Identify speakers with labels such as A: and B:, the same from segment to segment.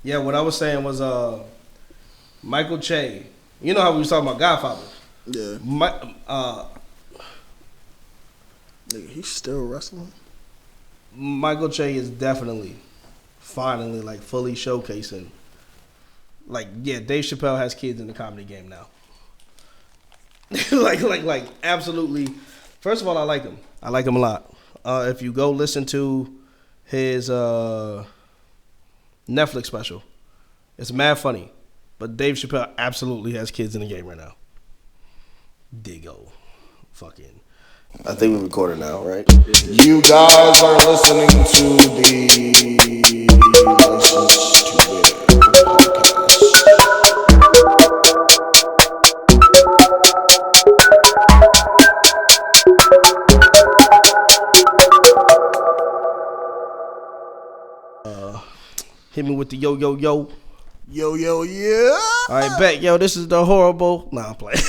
A: Yeah, what I was saying was Michael Che. You know how we was talking about Godfathers?
B: Yeah. Nigga, he's still wrestling.
A: Michael Che is definitely, finally, like fully showcasing. Like, yeah, Dave Chappelle has kids in the comedy game now. like, absolutely. First of all, I like him. I like him a lot. If you go listen to his Netflix special, it's mad funny. But Dave Chappelle absolutely has kids in the game right now. Diggo. Fucking. I think we're recording now, right?
C: You guys are listening to the License to Bear
A: podcast. Hit me with the yo.
B: Yo, yeah.
A: All right, back. Yo, this is the horrible. Nah, I'm playing.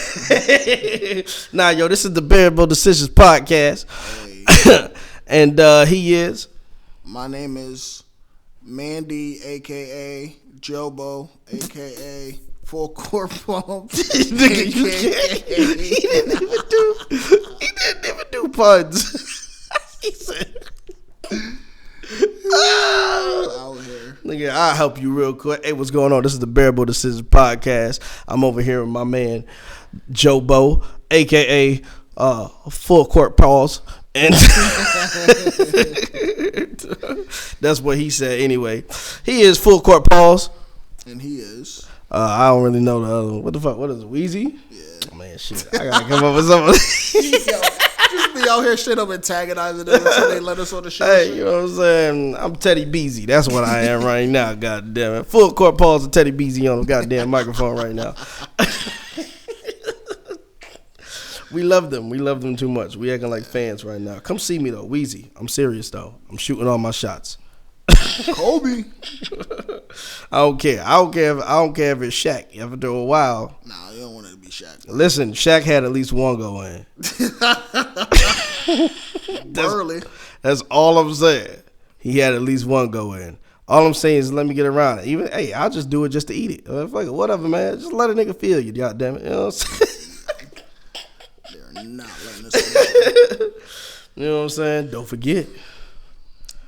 A: Nah, yo, this is the Bearable Decisions podcast. Hey. And he is.
B: My name is Mandy, a.k.a. Jobo, a.k.a. Full Court Pump.
A: Nigga, you can't. He didn't even do puns. He said.
B: Out here.
A: Nigga, I'll help you real quick. Hey, what's going on? This is the Bearable Decisions podcast. I'm over here with my man Jobo, aka Full Court Pause. And that's what he said anyway. He is Full Court Pause.
B: And he is.
A: I don't really know the other one. What the fuck? What is it? Wheezy?
B: Yeah.
A: Oh, man, shit. I gotta come up with something.
B: Just be out here straight up antagonizing them until they let us on the show.
A: Hey, you know what I'm saying? I'm Teddy Beezy. That's what I am right now, God damn it. Full Court Pause and Teddy Beezy on the goddamn microphone right now. We love them. We love them too much. We acting like fans right now. Come see me, though. Wheezy. I'm serious, though. I'm shooting all my shots.
B: Kobe.
A: I don't care. I don't care if it's Shaq. After a while.
B: Nah, you don't want it to be Shaq.
A: Listen, Shaq had at least one go in. That's all I'm saying. He had at least one go in. All I'm saying is let me get around it. Even hey, I'll just do it just to eat it. Fuck it, whatever, man. Just let a nigga feel you, goddamn it. You know what I'm saying?
B: They're not letting us.
A: You know what I'm saying? Don't forget.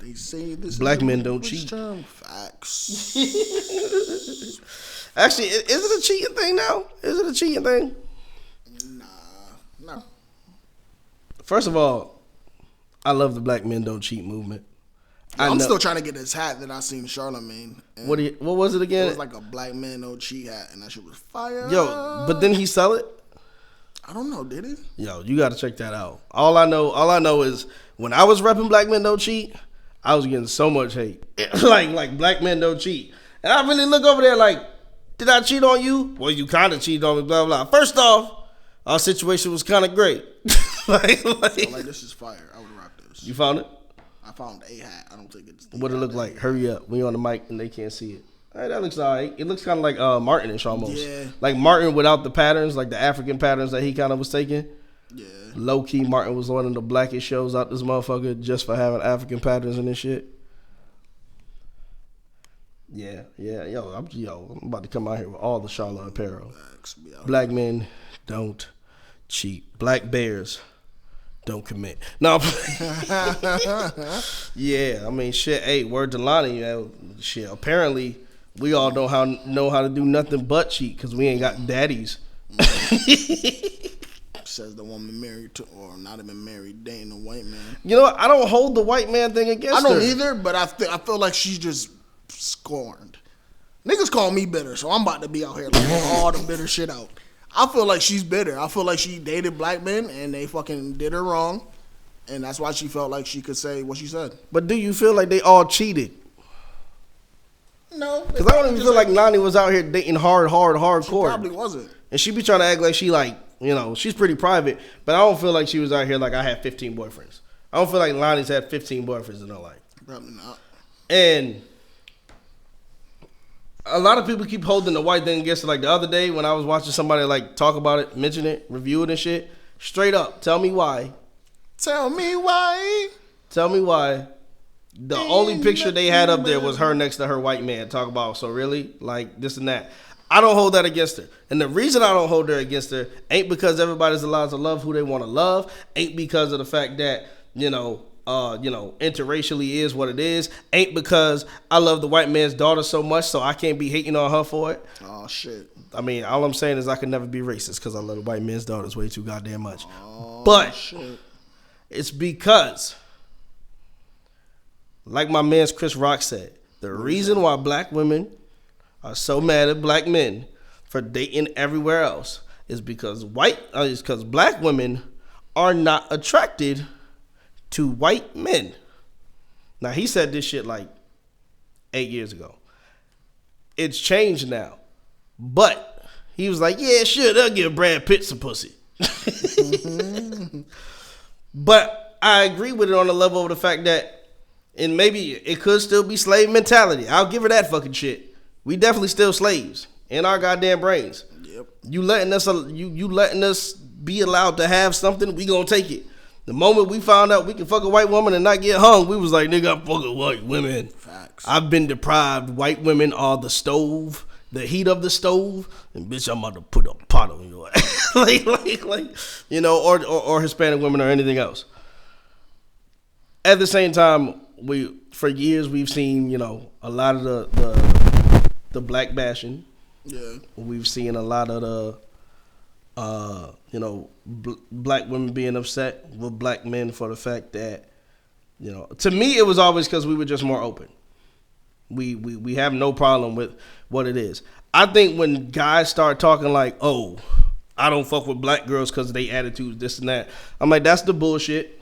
B: They say this
A: black men don't cheat.
B: Facts.
A: Actually, is it a cheating thing now? Is it a cheating thing?
B: No.
A: First of all, I love the black men don't cheat movement.
B: I'm still trying to get this hat that I seen Charlamagne.
A: What was it again?
B: It was like a black man don't cheat hat, and that shit was fire.
A: Yo, but didn't he sell it?
B: I don't know, did he?
A: Yo, you got to check that out. All I know is when I was repping black men don't cheat, I was getting so much hate. like black men don't cheat. And I really look over there like, did I cheat on you? Well, you kind of cheated on me, blah, blah. First off, our situation was kind of great. like
B: this is fire. I would rock this.
A: You found it?
B: I found a hat. I don't think it's...
A: What it look like? Hurry up. We on the mic and they can't see it. All right, that looks all right. It looks kind of like Martin-ish almost.
B: Yeah.
A: Like Martin without the patterns, like the African patterns that he kind of was taking.
B: Yeah.
A: Low-key, Martin was one of the blackest shows out this motherfucker just for having African patterns and this shit. Yeah. Yo, I'm about to come out here with all the Charlotte apparel. Black men don't cheat. Black bears don't commit. No. Yeah, I mean, shit. Hey, word to Lonnie. Shit, apparently we all know how to do nothing but cheat because we ain't got daddies.
B: Says the woman married to, or not even married, dating a white man.
A: You know what? I don't hold the white man thing against her.
B: I don't either, but I feel like she's just scorned. Niggas call me bitter, so I'm about to be out here like all the bitter shit out. I feel like she's bitter. I feel like she dated black men and they fucking did her wrong, and that's why she felt like she could say what she said.
A: But do you feel like they all cheated?
B: No,
A: because I don't even feel like Nani was out here dating hardcore.
B: She probably wasn't,
A: and she be trying to act like she like. You know, she's pretty private, but I don't feel like she was out here like I had 15 boyfriends. I don't feel like Lonnie's had 15 boyfriends in her life.
B: Probably not.
A: And a lot of people keep holding the white thing against it. Like the other day when I was watching somebody like talk about it, mention it, review it and shit. Straight up, tell me why.
B: Tell me why.
A: Tell me why The only picture they had up there was her next to her white man. Talk about, so really? Like, this and that. I don't hold that against her. And the reason I don't hold her against her ain't because everybody's allowed to love who they want to love. Ain't because of the fact that, interracially is what it is. Ain't because I love the white man's daughter so much, so I can't be hating on her for it.
B: Oh, shit.
A: I mean, all I'm saying is I can never be racist because I love the white man's daughters way too goddamn much. Oh, but shit. It's because, like my man's Chris Rock said, the reason why black women are so mad at black men for dating everywhere else is because black women are not attracted to white men. Now, he said this shit like 8 years ago. It's changed now. But he was like, yeah, sure, they'll give Brad Pitt some pussy. But I agree with it on the level of the fact that, and maybe it could still be slave mentality. I'll give her that fucking shit. We definitely still slaves in our goddamn brains. Yep. You letting us be allowed to have something, we gonna take it. The moment we found out we can fuck a white woman and not get hung, we was like, nigga, I'm fucking white women. Facts. I've been deprived. White women are the stove, the heat of the stove, and bitch, I'm about to put a pot on your ass. or Hispanic women or anything else. At the same time, for years we've seen, a lot of the black bashing. Yeah. We've seen a lot of the black women being upset with black men for the fact that, to me it was always because we were just more open. We have no problem with what it is. I think when guys start talking like, oh, I don't fuck with black girls because of their attitudes, this and that, I'm like, that's the bullshit.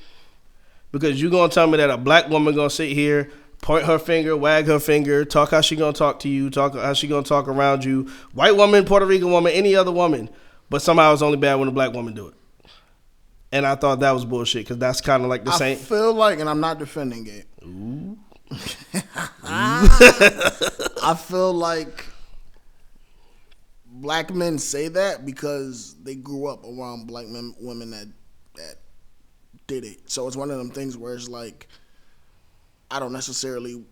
A: Because you gonna tell me that a black woman gonna sit here, point her finger, wag her finger, talk how she gonna talk to you, talk how she gonna talk around you, white woman, Puerto Rican woman, any other woman, but somehow it's only bad when a black woman do it. And I thought that was bullshit because that's kind of like the same. I
B: feel like, and I'm not defending it. Ooh. I feel like black men say that because they grew up around black women that did it. So it's one of them things where it's like, I don't necessarily.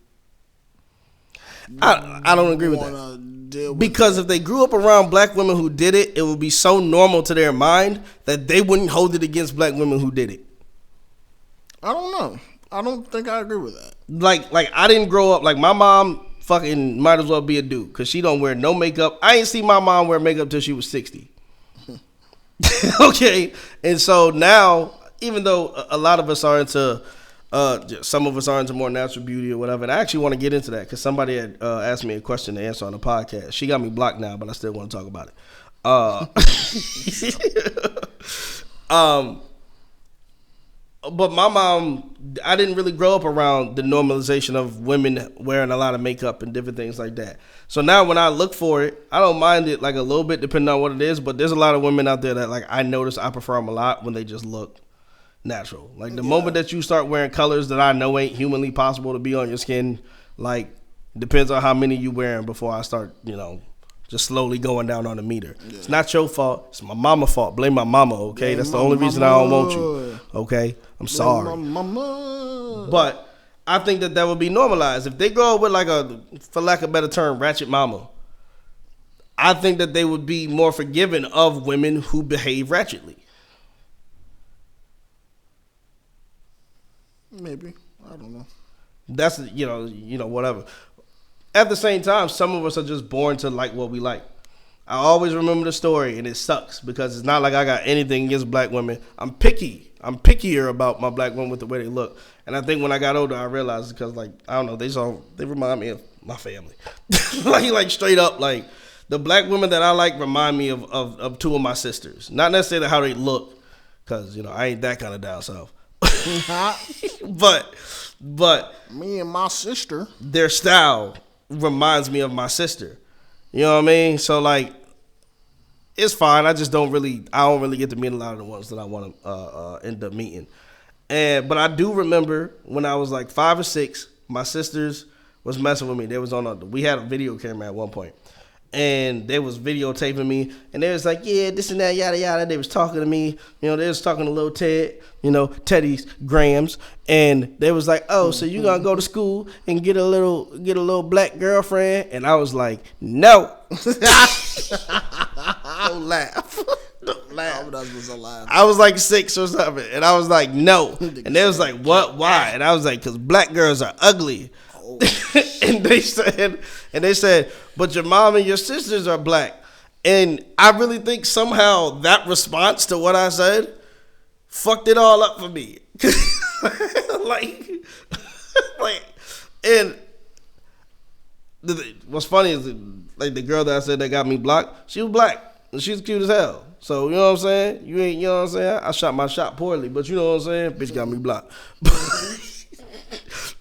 A: I don't agree with that. Because if they grew up around black women who did it, it would be so normal to their mind that they wouldn't hold it against black women who did it.
B: I don't know. I don't think I agree with that.
A: Like I didn't grow up, like my mom fucking might as well be a dude because she don't wear no makeup. I ain't seen my mom wear makeup till she was 60. Okay. And so now, even though a lot of us are into, some of us are into more natural beauty or whatever, and I actually want to get into that because somebody had asked me a question to answer on the podcast. She got me blocked now, but I still want to talk about it. But my mom, I didn't really grow up around the normalization of women wearing a lot of makeup and different things like that. So now when I look for it, I don't mind it like a little bit depending on what it is, but there's a lot of women out there that like I notice I prefer them a lot when they just look natural. Like the moment that you start wearing colors that I know ain't humanly possible to be on your skin, like depends on how many you wearing before I start, just slowly going down on the meter. Yeah. It's not your fault. It's my mama's fault. Blame my mama, okay? Blame That's the only reason I don't want you, okay? I'm sorry. My mama. But I think that would be normalized. If they grow up with like a, for lack of a better term, ratchet mama, I think that they would be more forgiving of women who behave ratchetly.
B: Maybe. I don't know.
A: That's, whatever. At the same time, some of us are just born to like what we like. I always remember the story, and it sucks because it's not like I got anything against black women. I'm picky. I'm pickier about my black women with the way they look. And I think when I got older, I realized because, like, I don't know, they remind me of my family. like straight up, like, the black women that I like remind me of two of my sisters. Not necessarily how they look, because, I ain't that kind of down south. But
B: me and my sister,
A: their style reminds me of my sister. You know what I mean? So like, it's fine. I don't really get to meet a lot of the ones that I want to end up meeting. But I do remember when I was like 5 or 6, my sisters was messing with me. They was we had a video camera at one point, and they was videotaping me, and they was like, yeah, this and that, yada yada. They was talking to me, you know, they was talking to little Ted, you know, Teddy's Grams, and they was like, oh, so you gonna go to school and get a little black girlfriend? And I was like, no.
B: Don't laugh. Don't laugh.
A: I was like 6 or something, and I was like, no. And they was like, what? Why? And I was like, because black girls are ugly. Oh. and they said, but your mom and your sisters are black. And I really think somehow that response to what I said fucked it all up for me. like, and what's funny is like the girl that I said that got me blocked, she was black and she's cute as hell. So you know what I'm saying? You know what I'm saying? I shot my shot poorly, but you know what I'm saying? Bitch got me blocked.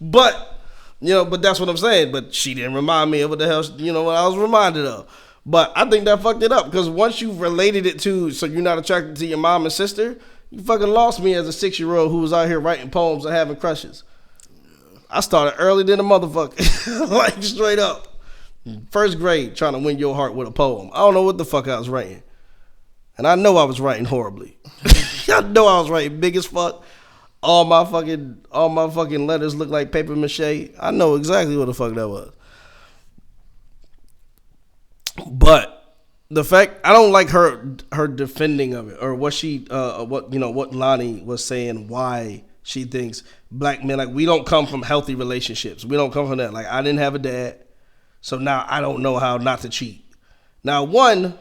A: But you know, but that's what I'm saying. But she didn't remind me of what the hell, you know, what I was reminded of. But I think that fucked it up because once you related it to, so you're not attracted to your mom and sister, you fucking lost me as a 6-year-old who was out here writing poems and having crushes. I started early than a motherfucker, like straight up. First grade, trying to win your heart with a poem. I don't know what the fuck I was writing, and I know I was writing horribly. I know I was writing big as fuck. All my fucking letters look like paper mache. I know exactly what the fuck that was. But the fact, I don't like her defending of it, or what she what Loni was saying, why she thinks black men, like, we don't come from healthy relationships. We don't come from that. Like, I didn't have a dad, so now I don't know how not to cheat. Now, one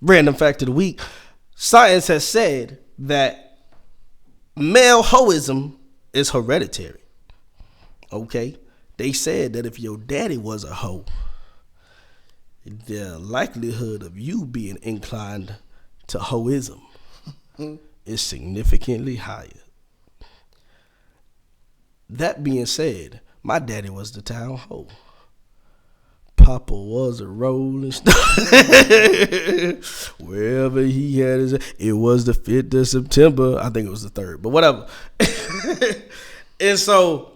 A: random fact of the week, science has said that male hoism is hereditary. Okay? They said that if your daddy was a hoe, the likelihood of you being inclined to hoism is significantly higher. That being said, my daddy was the town hoe. Papa was a rolling stone. Wherever he had his, it was the 5th of September. I think it was the 3rd, but whatever. And so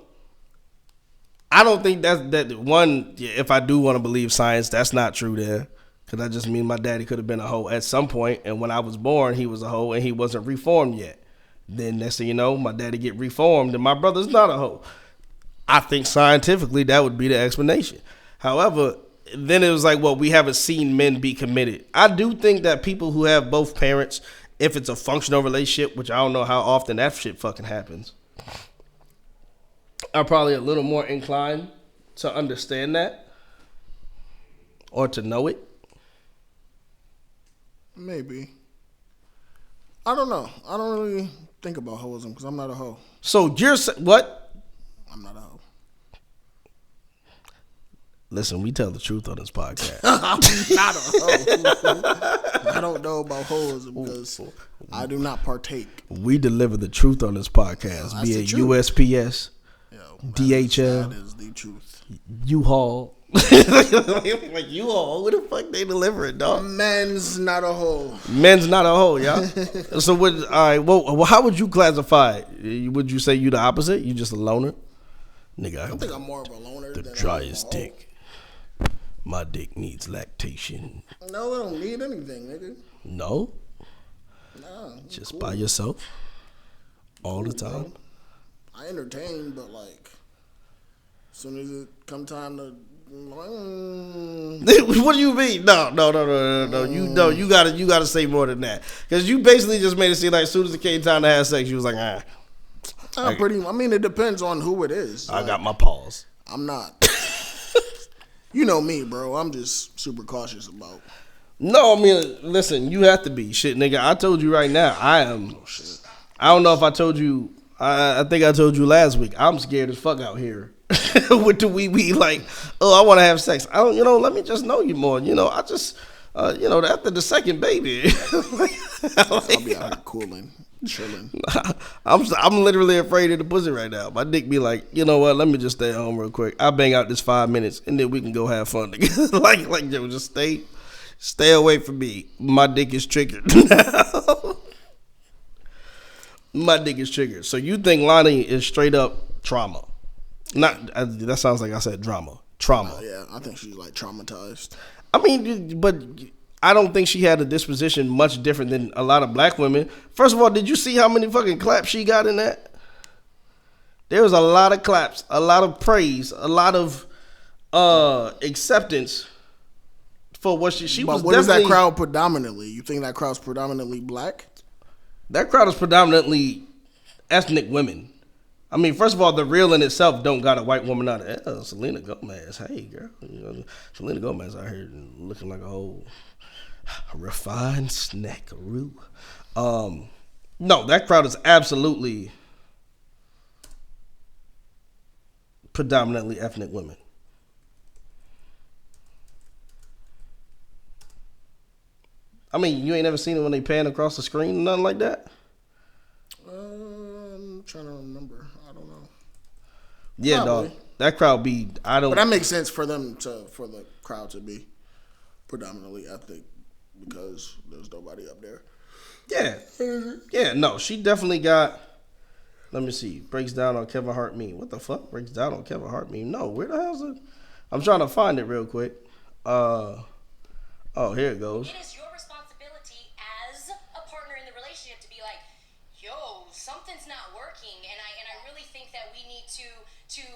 A: I don't think that one, if I do want to believe science, that's not true there. Because that just means my daddy could have been a hoe at some point, and when I was born, he was a hoe, and he wasn't reformed yet. Then next thing you know, my daddy get reformed, and my brother's not a hoe. I think scientifically that would be the explanation. However, then it was like, well, we haven't seen men be committed. I do think that people who have both parents, if it's a functional relationship, which I don't know how often that shit fucking happens, are probably a little more inclined to understand that or to know it.
B: Maybe. I don't know. I don't really think about hoism because I'm not a hoe.
A: So you're what?
B: I'm not a hoe.
A: Listen, we tell the truth on this podcast.
B: I'm not a hoe. I don't know about hoism because I do not partake.
A: We deliver the truth on this podcast, be it USPS, DHL.
B: That is the truth.
A: U-Haul. Like U-Haul, what the fuck they delivering, dog?
B: Men's not a hoe.
A: Men's not a hoe, y'all. So what? All right. Well, how would you classify it? Would you say you the opposite? You just a loner, nigga?
B: I think I'm more of a loner.
A: The
B: than
A: driest dick. My dick needs lactation.
B: No, I don't need anything, nigga.
A: No.
B: Nah.
A: Just
B: cool.
A: by yourself, all the time.
B: Bro. I entertain, but like, as soon as it come time to.
A: What do you mean? No. You gotta say more than that, because you basically just made it seem like as soon as it came time to have sex, you was like, ah.
B: I mean, it depends on who it is.
A: I got my pause.
B: I'm not. You know me, bro. I'm just super cautious about.
A: No, I mean, listen, you have to be. Shit, nigga, I told you right now, I am. Oh, shit. I don't know if I told you. I think I told you last week. I'm scared as fuck out here with the wee, like, oh, I want to have sex. I don't, let me just know you more. I just, after the second baby.
B: I'll be out here cooling, chilling.
A: I'm literally afraid of the pussy right now. My dick be like, you know what? Let me just stay home real quick. I'll bang out this 5 minutes and then we can go have fun together. like, yo, just stay away from me. My dick is triggered now. My dick is triggered. So you think Loni is straight up trauma? Not that sounds like I said drama. trauma.
B: Yeah, I think she's like traumatized.
A: I mean, but I don't think she had a disposition much different than a lot of black women. First of all, did you see how many fucking claps she got in that? There was a lot of claps, a lot of praise, a lot of acceptance for what she was.
B: What is that crowd predominantly? You think that crowd's predominantly black?
A: That crowd is predominantly ethnic women. I mean, first of all, the reel in itself don't got a white woman out of it. Selena Gomez. Hey, girl. You know, Selena Gomez out here looking like a whole refined snackaroo. No, that crowd is absolutely predominantly ethnic women. I mean, you ain't never seen it when they pan across the screen, nothing like that?
B: I'm trying to remember. I don't know.
A: Yeah,
B: Probably.
A: dog. That crowd be, I don't.
B: But that makes sense for the crowd to be predominantly ethnic because there's nobody up there.
A: Yeah. Yeah, no, she definitely got, let me see, breaks down on Kevin Hart meme. What the fuck? Breaks down on Kevin Hart meme? No, where the hell's it? I'm trying to find it real quick. Oh, here it goes.
D: It is your responsibility as a partner in the relationship to be like, yo, something's not working, and I really think that we need to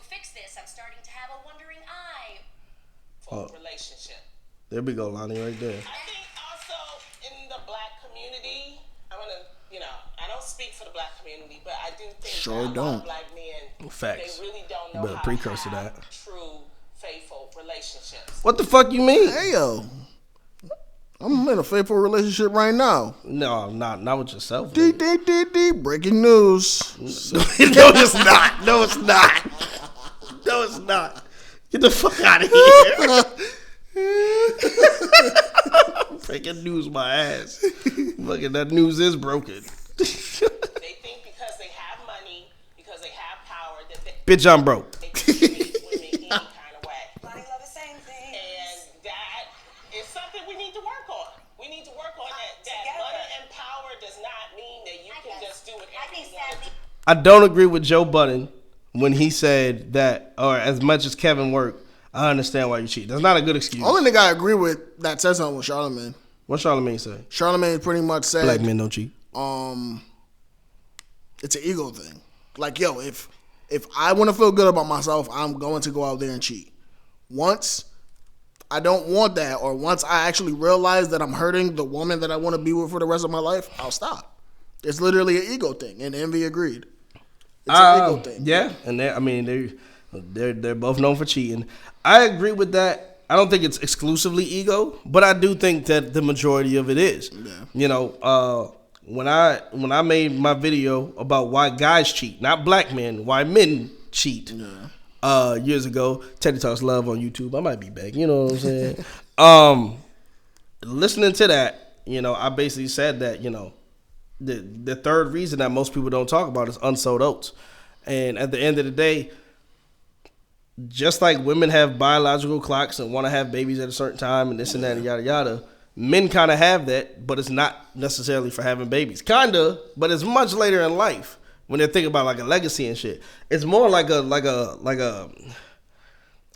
D: fix this. I'm starting to have a wondering eye for the relationship.
A: There we go, Lonnie, right there.
E: I think also in the black community, I'm gonna, I don't speak for the black community, but I do think
B: Sure
E: that a lot of black men,
A: Facts.
E: they really don't know
A: Better
E: how
A: precursor
E: to have
A: that.
E: true, faithful relationships.
A: What the fuck you mean?
B: Hey yo, I'm in a faithful relationship right now.
A: No, not with yourself.
B: D breaking news.
A: No, it's not. No, it's not. No, it's not. Get the fuck out of here. Breaking news, my ass. Fucking that news is broken.
E: They think because they have money, because they have power, that they
A: Bitch, I'm broke.
E: can treat women any kind of way.
D: Money love the same thing.
E: And that is something we need to work on. We need to work on that. That
D: Together.
E: money and power does not mean that you can just do whatever you want to do.
A: I don't agree with Joe Budden when he said that, or as much as Kevin worked, I understand why you cheat. That's not a good excuse.
B: Only nigga I agree with that said something was Charlamagne.
A: What Charlamagne say?
B: Charlamagne pretty much said,
A: Black men don't cheat.
B: it's an ego thing. Like, yo, if I want to feel good about myself, I'm going to go out there and cheat. Once I don't want that, or once I actually realize that I'm hurting the woman that I want to be with for the rest of my life, I'll stop. It's literally an ego thing, and Envy agreed. It's an ego thing.
A: Yeah, and they're both known for cheating. I agree with that. I don't think it's exclusively ego, but I do think that the majority of it is. Yeah. When I made my video about why guys cheat, not black men, why men cheat, years ago, Teddy Talks Love on YouTube. I might be back. You know what I'm saying? Listening to that, I basically said that, the third reason that most people don't talk about is unsold oats. And at the end of the day, just like women have biological clocks and want to have babies at a certain time and this and that and yada yada, men kind of have that, but it's not necessarily for having babies. Kind of, but it's much later in life when they're thinking about like a legacy and shit. It's more like a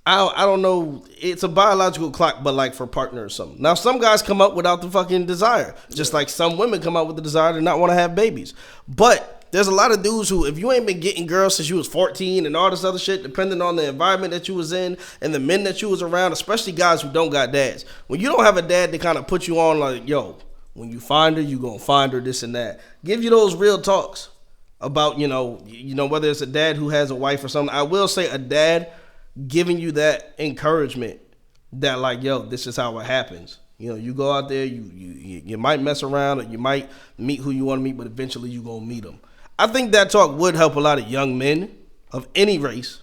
A: I don't know. It's a biological clock, but like for partner or something. Now, some guys come up without the fucking desire, just like some women come up with the desire to not want to have babies. But there's a lot of dudes who, if you ain't been getting girls since you was 14 and all this other shit, depending on the environment that you was in and the men that you was around, especially guys who don't got dads. When you don't have a dad to kind of put you on like, yo, when you find her, you gonna find her, this and that. Give you those real talks about, whether it's a dad who has a wife or something. I will say a dad giving you that encouragement that like, yo, this is how it happens. You go out there, you might mess around or you might meet who you want to meet, but eventually you gonna meet them. I think that talk would help a lot of young men of any race,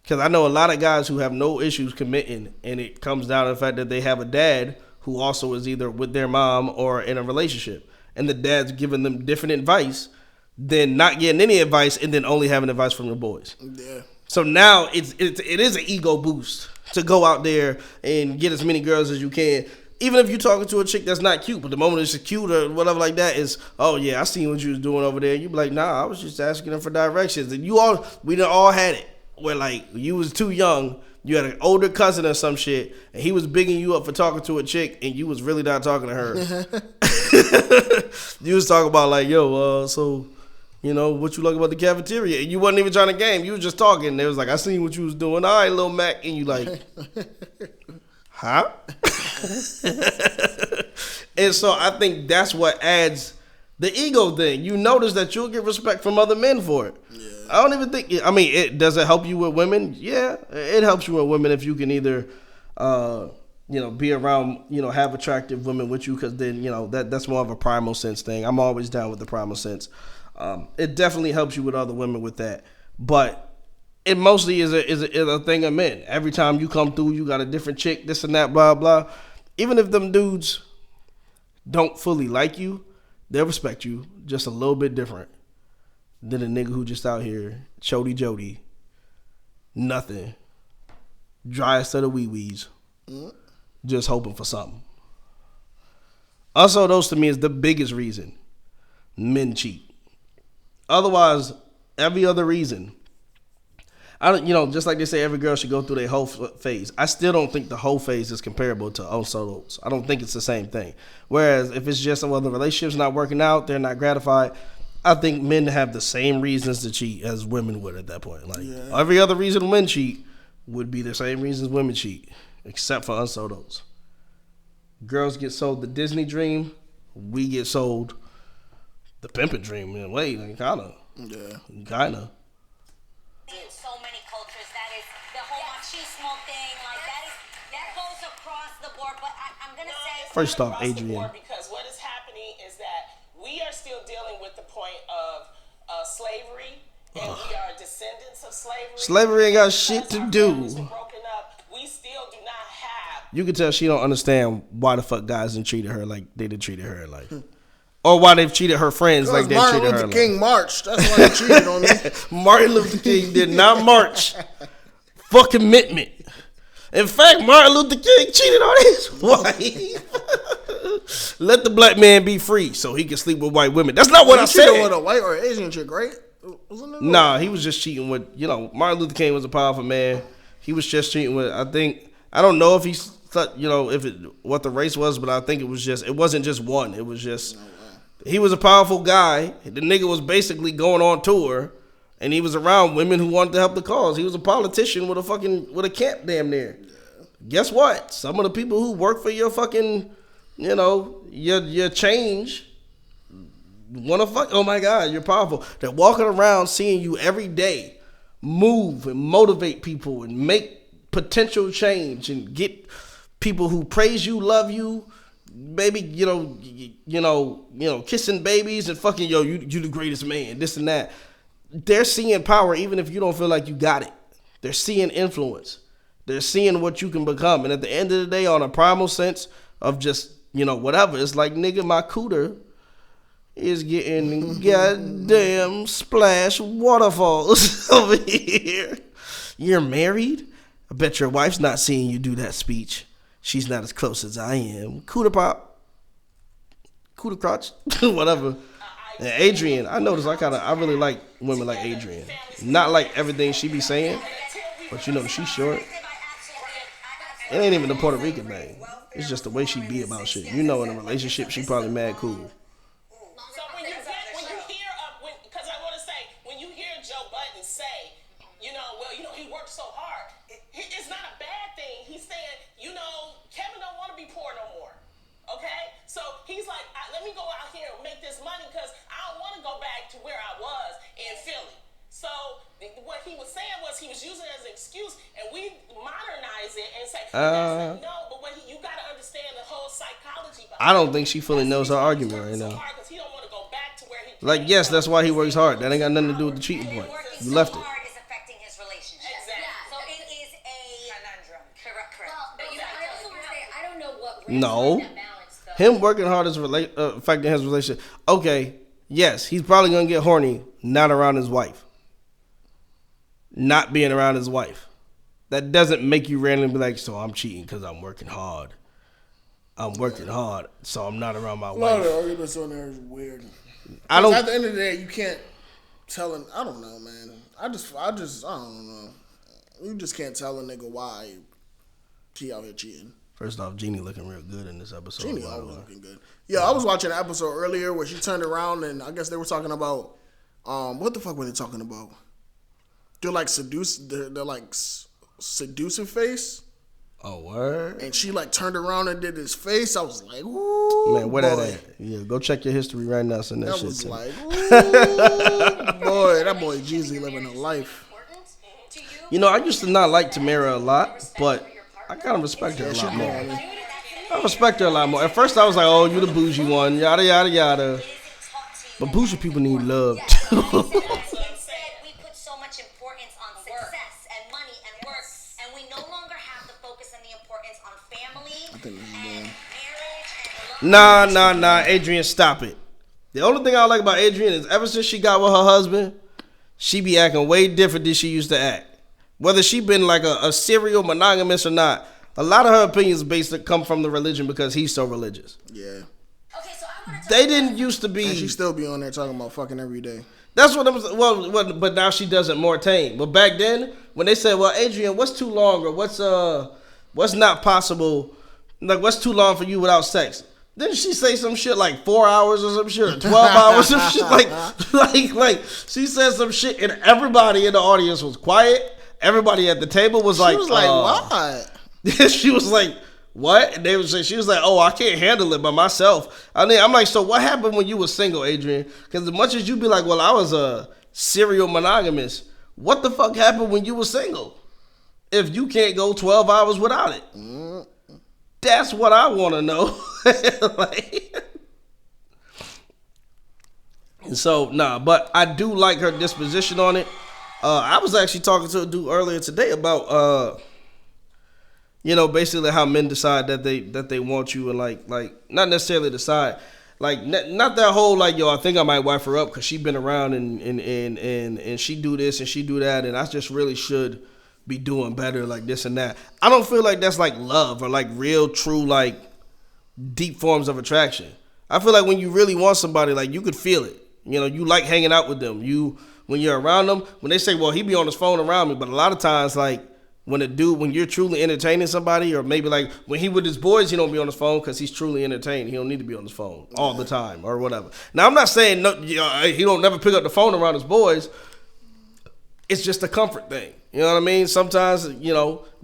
A: because I know a lot of guys who have no issues committing, and it comes down to the fact that they have a dad who also is either with their mom or in a relationship, and the dad's giving them different advice than not getting any advice and then only having advice from the boys. Yeah. So now it is an ego boost to go out there and get as many girls as you can. Even if you're talking to a chick that's not cute, but the moment it's cute or whatever like that is, oh yeah, I seen what you was doing over there. You be like, nah, I was just asking them for directions. And we done all had it where like you was too young you had an older cousin or some shit, and he was bigging you up for talking to a chick, and you was really not talking to her. You was talking about like, yo, so, you know, what you like about the cafeteria? And you wasn't even trying to game. You was just talking. And they was like, I seen what you was doing. All right, little Mac. And you like, huh? And so I think that's what adds the ego thing. You notice that you'll get respect from other men for it. Yeah. I don't even think, I mean, does it help you with women? Yeah, it helps you with women if you can either, you know, be around, you know, have attractive women with you, because then, you know, that's more of a primal sense thing. I'm always down with the primal sense. It definitely helps you with other women with that. But it mostly is a thing of men. Every time you come through, you got a different chick, this and that, blah, blah. Even if them dudes don't fully like you, they'll respect you just a little bit different than a nigga who just out here, chody jody, nothing, dry set of wee-wees, just hoping for something. Also, those to me is the biggest reason men cheat. Otherwise, every other reason, I don't, you know, just like they say every girl should go through their whole phase. I still don't think the whole phase is comparable to unsolos. I don't think it's the same thing. Whereas if it's just, well, the relationship's not working out, they're not gratified, I think men have the same reasons to cheat as women would at that point. Like, every other reason men cheat would be the same reasons women cheat, except for unsolos. Girls get sold the Disney dream, we get sold the pimpin' dream in a way, like, kinda. Yeah. Kinda.
D: In so many cultures, that is the whole machismo thing, like that goes across the board. But I'm gonna say
A: first off, Adrian,
E: because what is happening is that we are still dealing with the point of slavery, and we are descendants of slavery.
A: Slavery ain't got shit to do.
E: Broken up, we still do not have.
A: You can tell she don't understand why the fuck guys done treated her like they done treated her like. Or why they've treated her friends like they treated her.
B: Martin Luther King marched. That's why they cheated on me.
A: Martin Luther King did not march for commitment. In fact, Martin Luther King cheated on his wife. Let the black man be free so he can sleep with white women. That's not what I said.
B: He cheated with a white or Asian chick, right?
A: Nah, he was just cheating with, you know, Martin Luther King was a powerful man. He was just cheating with, I don't know if he's, you know, what the race was, but I think it wasn't just one. It was just... He was a powerful guy. The nigga was basically going on tour, and he was around women who wanted to help the cause. He was a politician with a camp damn near. Yeah. Guess what? Some of the people who work for your fucking, you know, your change want to fuck. Oh my God, you're powerful. They're walking around seeing you every day move and motivate people and make potential change and get people who praise you, love you. Baby, you know, kissing babies and fucking, yo, you the greatest man, this and that. They're seeing power even if you don't feel like you got it. They're seeing influence. They're seeing what you can become. And at the end of the day, on a primal sense of just, you know, whatever, it's like, nigga, my cooter is getting goddamn splash waterfalls over here. You're married? I bet your wife's not seeing you do that speech. She's not as close as I am. Cooter pop. Cooter crotch. Whatever. And Adrian, I noticed I really like women like Adrian. Not like everything she be saying, but you know, she's short. It ain't even the Puerto Rican thing. It's just the way she be about shit. You know, in a relationship, she probably mad cool.
E: So when you hear, because I want to say, when you hear Joe Budden say, you know, well, you know, he worked so hard, it's not a bad thing. He's saying, you know, Kevin don't want to be poor no more. Okay? So he's like, let me go out here and make this money because I don't want to go back to where I was in Philly. So what he was saying was he was using it as an excuse, and we modernize it and say, no, but you got to understand the whole psychology behind it.
A: I don't think she fully knows her argument right now. Like, yes, that's why he works hard. That ain't got nothing to do with the cheating point. You left it. No. Him working hard is affecting his relationship. Okay, yes, he's probably going to get horny not around his wife. Not being around his wife. That doesn't make you randomly be like, so I'm cheating because I'm working hard. I'm working hard, so I'm not around my wife.
B: A lot of the arguments on there is weird. At the end of the day, you can't tell him. I don't know, man. I don't know. You just can't tell a nigga why he out here cheating.
A: First off, Jeannie looking real good in this episode.
B: Jeannie always looking good. Yeah, I was watching an episode earlier where she turned around and I guess they were talking about what the fuck were they talking about? They're like seducing face.
A: Oh, word.
B: And she like turned around and did his face. I was like, ooh,
A: man, where
B: boy.
A: that at? Yeah, go check your history right now. Send that shit
B: was
A: to me.
B: like, ooh, boy, that boy Jeezy living a life.
A: You know, I used to not like Tamara a lot, but I kind of respect her a lot more. I respect her a lot more. At first, I was like, oh, you the bougie one, yada, yada, yada. But bougie people need love, too.
D: We put so much importance on success and money and work, and we no longer have the focus and the importance on family and marriage and
A: Nah, Adrian, stop it. The only thing I like about Adrian is ever since she got with her husband, she be acting way different than she used to act. Whether she been like a serial monogamous or not, a lot of her opinions come from the religion because he's so religious.
B: Yeah.
D: Okay, so I want to
A: They didn't used to be.
B: And she still be on there talking about fucking every day.
A: That's what I'm. Well, but now she does it more tame. But back then, when they said, "Well, Adrian, what's too long or what's not possible? Like, what's too long for you without sex?" Didn't she say some shit like 4 hours or some shit, or 12 hours, some shit like she said some shit, and everybody in the audience was quiet. Everybody at the table was like,
B: She was like, what?
A: She was like, what? And they would say, she was like, oh, I can't handle it by myself. I mean, I'm like, so what happened when you were single, Adrian? Because as much as you be like, well, I was a serial monogamous, what the fuck happened when you were single? If you can't go 12 hours without it. That's what I want to know. And so, but I do like her disposition on it. I was actually talking to a dude earlier today about, basically how men decide that they want you, and like not necessarily decide, like not that whole like, yo, I think I might wife her up because she been around and she do this and she do that, and I just really should be doing better, like this and that. I don't feel like that's like love or like real true like deep forms of attraction. I feel like when you really want somebody, like you could feel it. You like hanging out with them. When you're around them, when they say, well, he be on his phone around me, but a lot of times, like, when you're truly entertaining somebody, or maybe like when he with his boys, he don't be on his phone because he's truly entertained. He don't need to be on his phone all the time or whatever. Now, I'm not saying no, he don't never pick up the phone around his boys. It's just a comfort thing. You know what I mean? Sometimes,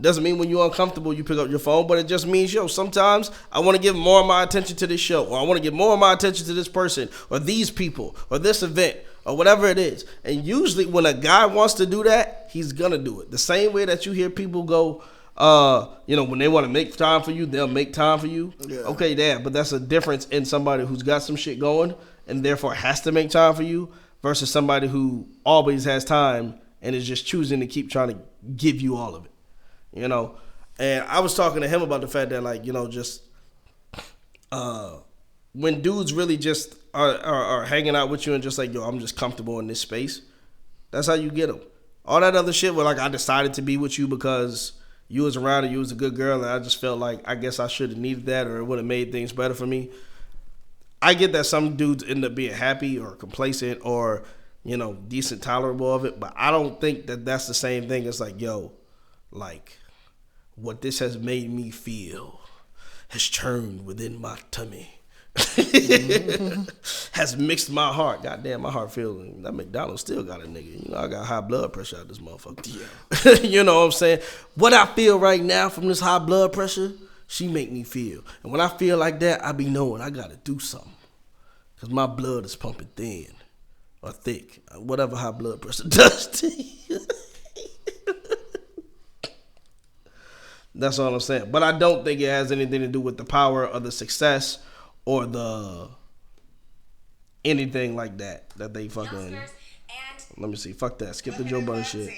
A: doesn't mean when you're uncomfortable you pick up your phone, but it just means, sometimes I want to give more of my attention to this show, or I want to give more of my attention to this person, or these people, or this event, or whatever it is. And usually when a guy wants to do that, he's going to do it. The same way that you hear people go, when they want to make time for you, they'll make time for you. Yeah. Okay, but that's a difference in somebody who's got some shit going and therefore has to make time for you versus somebody who always has time and is just choosing to keep trying to give you all of it, And I was talking to him about the fact that, like, when dudes really just are hanging out with you and just like, yo, I'm just comfortable in this space, that's how you get them. All that other shit where, like, I decided to be with you because you was around and you was a good girl and I just felt like I guess I should have needed that or it would have made things better for me. I get that some dudes end up being happy or complacent or decent tolerable of it, but I don't think that that's the same thing as like, yo, like what this has made me feel has churned within my tummy. Has mixed my heart. Goddamn, my heart feeling that McDonald's still got a nigga. I got high blood pressure out this motherfucker. Yeah. You know what I'm saying? What I feel right now from this high blood pressure, she make me feel. And when I feel like that, I be knowing I gotta do something. Cause my blood is pumping thin. Or thick, whatever high blood pressure does to you. That's all I'm saying. But I don't think it has anything to do with the power or the success or the anything like that they fucking. Let me see. Fuck that. Skip the Joe Budden shit.
D: You find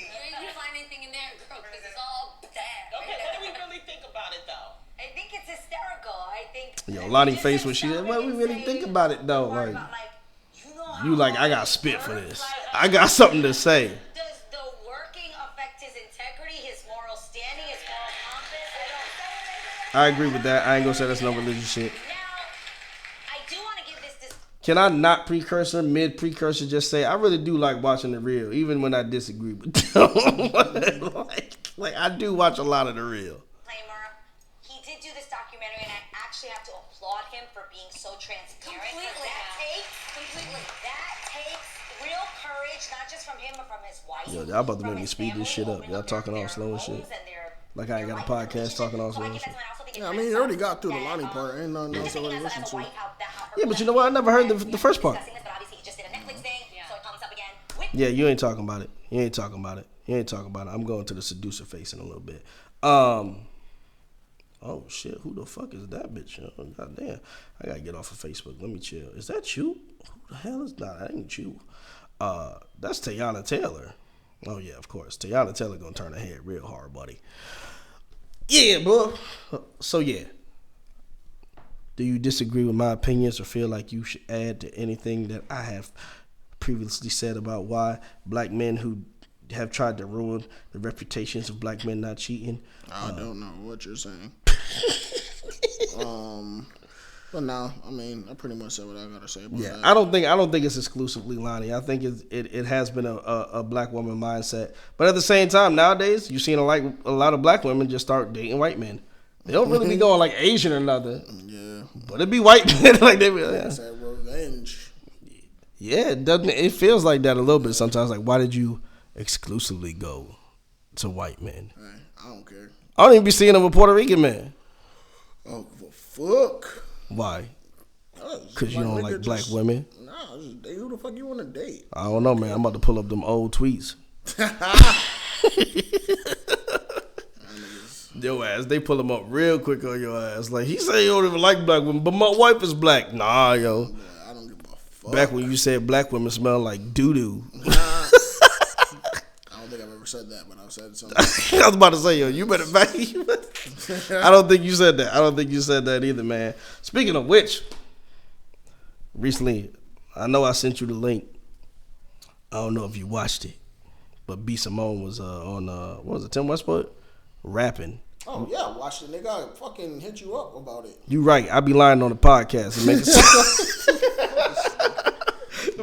D: anything in there, girl? Because it's all bad.
E: Okay, what do we really think about it though?
D: I think it's hysterical. I think.
A: Yo, Lonnie face when she said, "What we really think about it though?" Like. You like, I got spit for this. I got something to say.
D: Does the working affect his integrity, his moral standing, his moral compass?
A: I agree with that. I ain't gonna say that's no religious shit.
D: Now, I do want to give this.
A: Can I not precursor, mid precursor, just say I really do like watching the real, even when I disagree with them. like I do watch a lot of the real.
D: He did do this documentary, and I actually have to applaud him for being so transparent. Completely. That takes real courage, not just from him, but from his wife.
A: Yo, y'all about to make me speed this shit up. Y'all talking all slow and shit. Like I ain't got a podcast talking all slow and shit.
B: Yeah, I mean, you already got through the Loni part. Ain't nothing else to really listen to.
A: Yeah, but you know what? I never heard the first part. Yeah, you ain't talking about it. I'm going to the seducer face in a little bit. Oh shit, who the fuck is that bitch? Oh, God damn. I gotta get off of Facebook. Let me chill. Is that you? Who the hell is that? That ain't you. That's Teyana Taylor. Oh yeah, of course. Teyana Taylor gonna turn her head real hard, buddy. Yeah, bro. So yeah. Do you disagree with my opinions or feel like you should add to anything that I have previously said about why black men who have tried to ruin the reputations of black men not cheating?
B: I don't know what you're saying. But no, I mean, I pretty much said what I gotta say about that.
A: I don't think it's exclusively Loni. I think it has been a black woman mindset. But at the same time, nowadays you've seen a lot of black women just start dating white men. They don't really be going like Asian or nothing. Yeah. But it be white men like they be.
B: It's that revenge.
A: Yeah, it feels like that a little bit sometimes. Like, why did you exclusively go to white men?
B: I don't care.
A: I don't even be seeing them with Puerto Rican men.
B: Oh, well, fuck.
A: Why? Because you don't like black women?
B: Nah, just date who the fuck you want to date.
A: I don't know, man. I'm about to pull up them old tweets. Your ass, they pull them up real quick on your ass. Like, he say you don't even like black women, but my wife is black. Nah, yo.
B: Boy, I don't give a fuck.
A: Back when you said black women smell like doo-doo.
B: I don't think I've ever said that, but I've said something.
A: I was about to say, yo, you better back. I don't think you said that. I don't think you said that either, man. Speaking of which, recently, I know I sent you the link. I don't know if you watched it, but B. Simone was on, what was it, Tim Westwood? Rapping.
B: Oh, yeah, I watched it. Nigga, I fucking hit you up about it.
A: You right. I be lying on the podcast and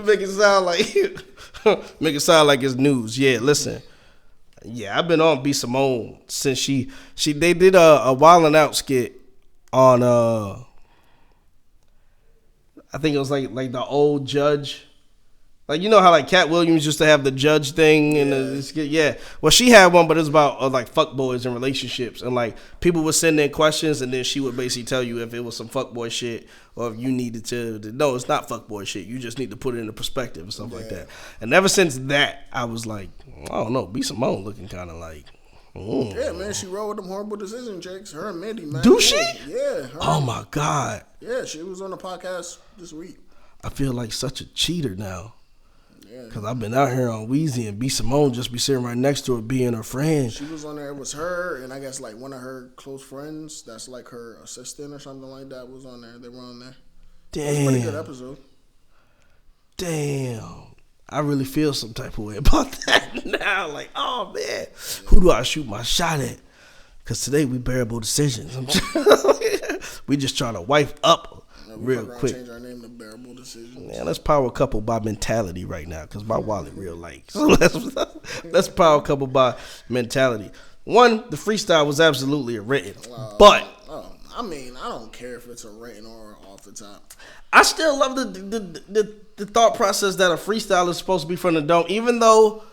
A: make it sound like it's news. Yeah, listen. Yeah, I've been on B. Simone since they did a Wildin' Out skit on I think it was like the old judge. Like, you know how like Cat Williams used to have the judge thing and the skit? Yeah. Well, she had one, but it was about like fuckboys and relationships. And like people would send in questions and then she would basically tell you if it was some fuckboy shit or if you needed to. No, it's not fuckboy shit. You just need to put it into perspective and stuff like that. And ever since that, I was like, I don't know, B. Simone looking kind of like.
B: Yeah, man, she rolled with them horrible decision chicks. Her and Mindy, man.
A: Do she?
B: Yeah.
A: Oh my God.
B: Yeah, she was on the podcast this week.
A: I feel like such a cheater now. Because I've been out here on Weezy and B. Simone just be sitting right next to her being her friend.
B: She was on there. It was her and I guess like one of her close friends that's like her assistant or something like that was on there. They were on there.
A: Damn.
B: It was a pretty good episode.
A: Damn. I really feel some type of way about that now. Like, oh, man. Who do I shoot my shot at? Because today we bearable decisions. We just trying to wipe up real quick.
B: Change our name to Bearable Decisions.
A: Man, let's power couple by mentality right now because my wallet real light. So let's power couple by mentality. One, the freestyle was absolutely a written, but
B: I mean, I don't care if it's a written or off the top.
A: I still love the thought process that a freestyle is supposed to be from the dome. Even though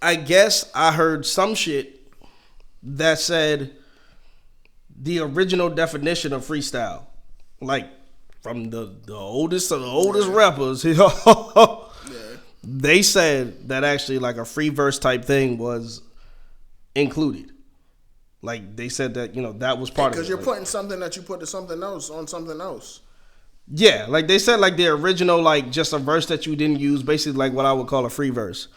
A: I guess I heard some shit that said the original definition of freestyle, like. From the oldest of the oldest rappers, they said that actually like a free verse type thing was included. Like they said that, you know, that was part of it.
B: Because you're putting something that you put to something else on something else.
A: Yeah, like they said like the original, like just a verse that you didn't use, basically like what I would call a free verse.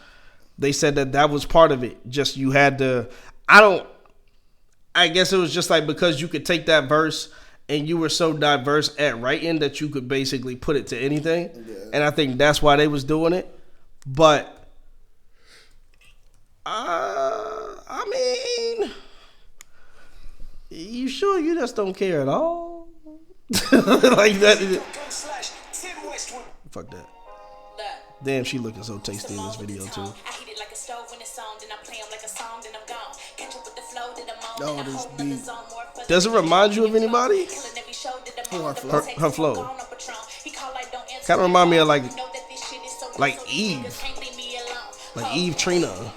A: They said that was part of it. Just you had to, I guess it was just like because you could take that verse and you were so diverse at writing that you could basically put it to anything. Yeah. And I think that's why they was doing it. But, I mean, you sure you just don't care at all? Like that. Fuck that.
E: Look.
A: Damn, she looking so tasty in this video too.
E: I heat it like a stove when it's on, then I play 'em like a song, then I'm gone. Catch up with the flow, then I'm on.
B: Oh, this beat.
A: Does it remind you of anybody? Her flow. Kind of remind me of like Eve. Like Eve Trina.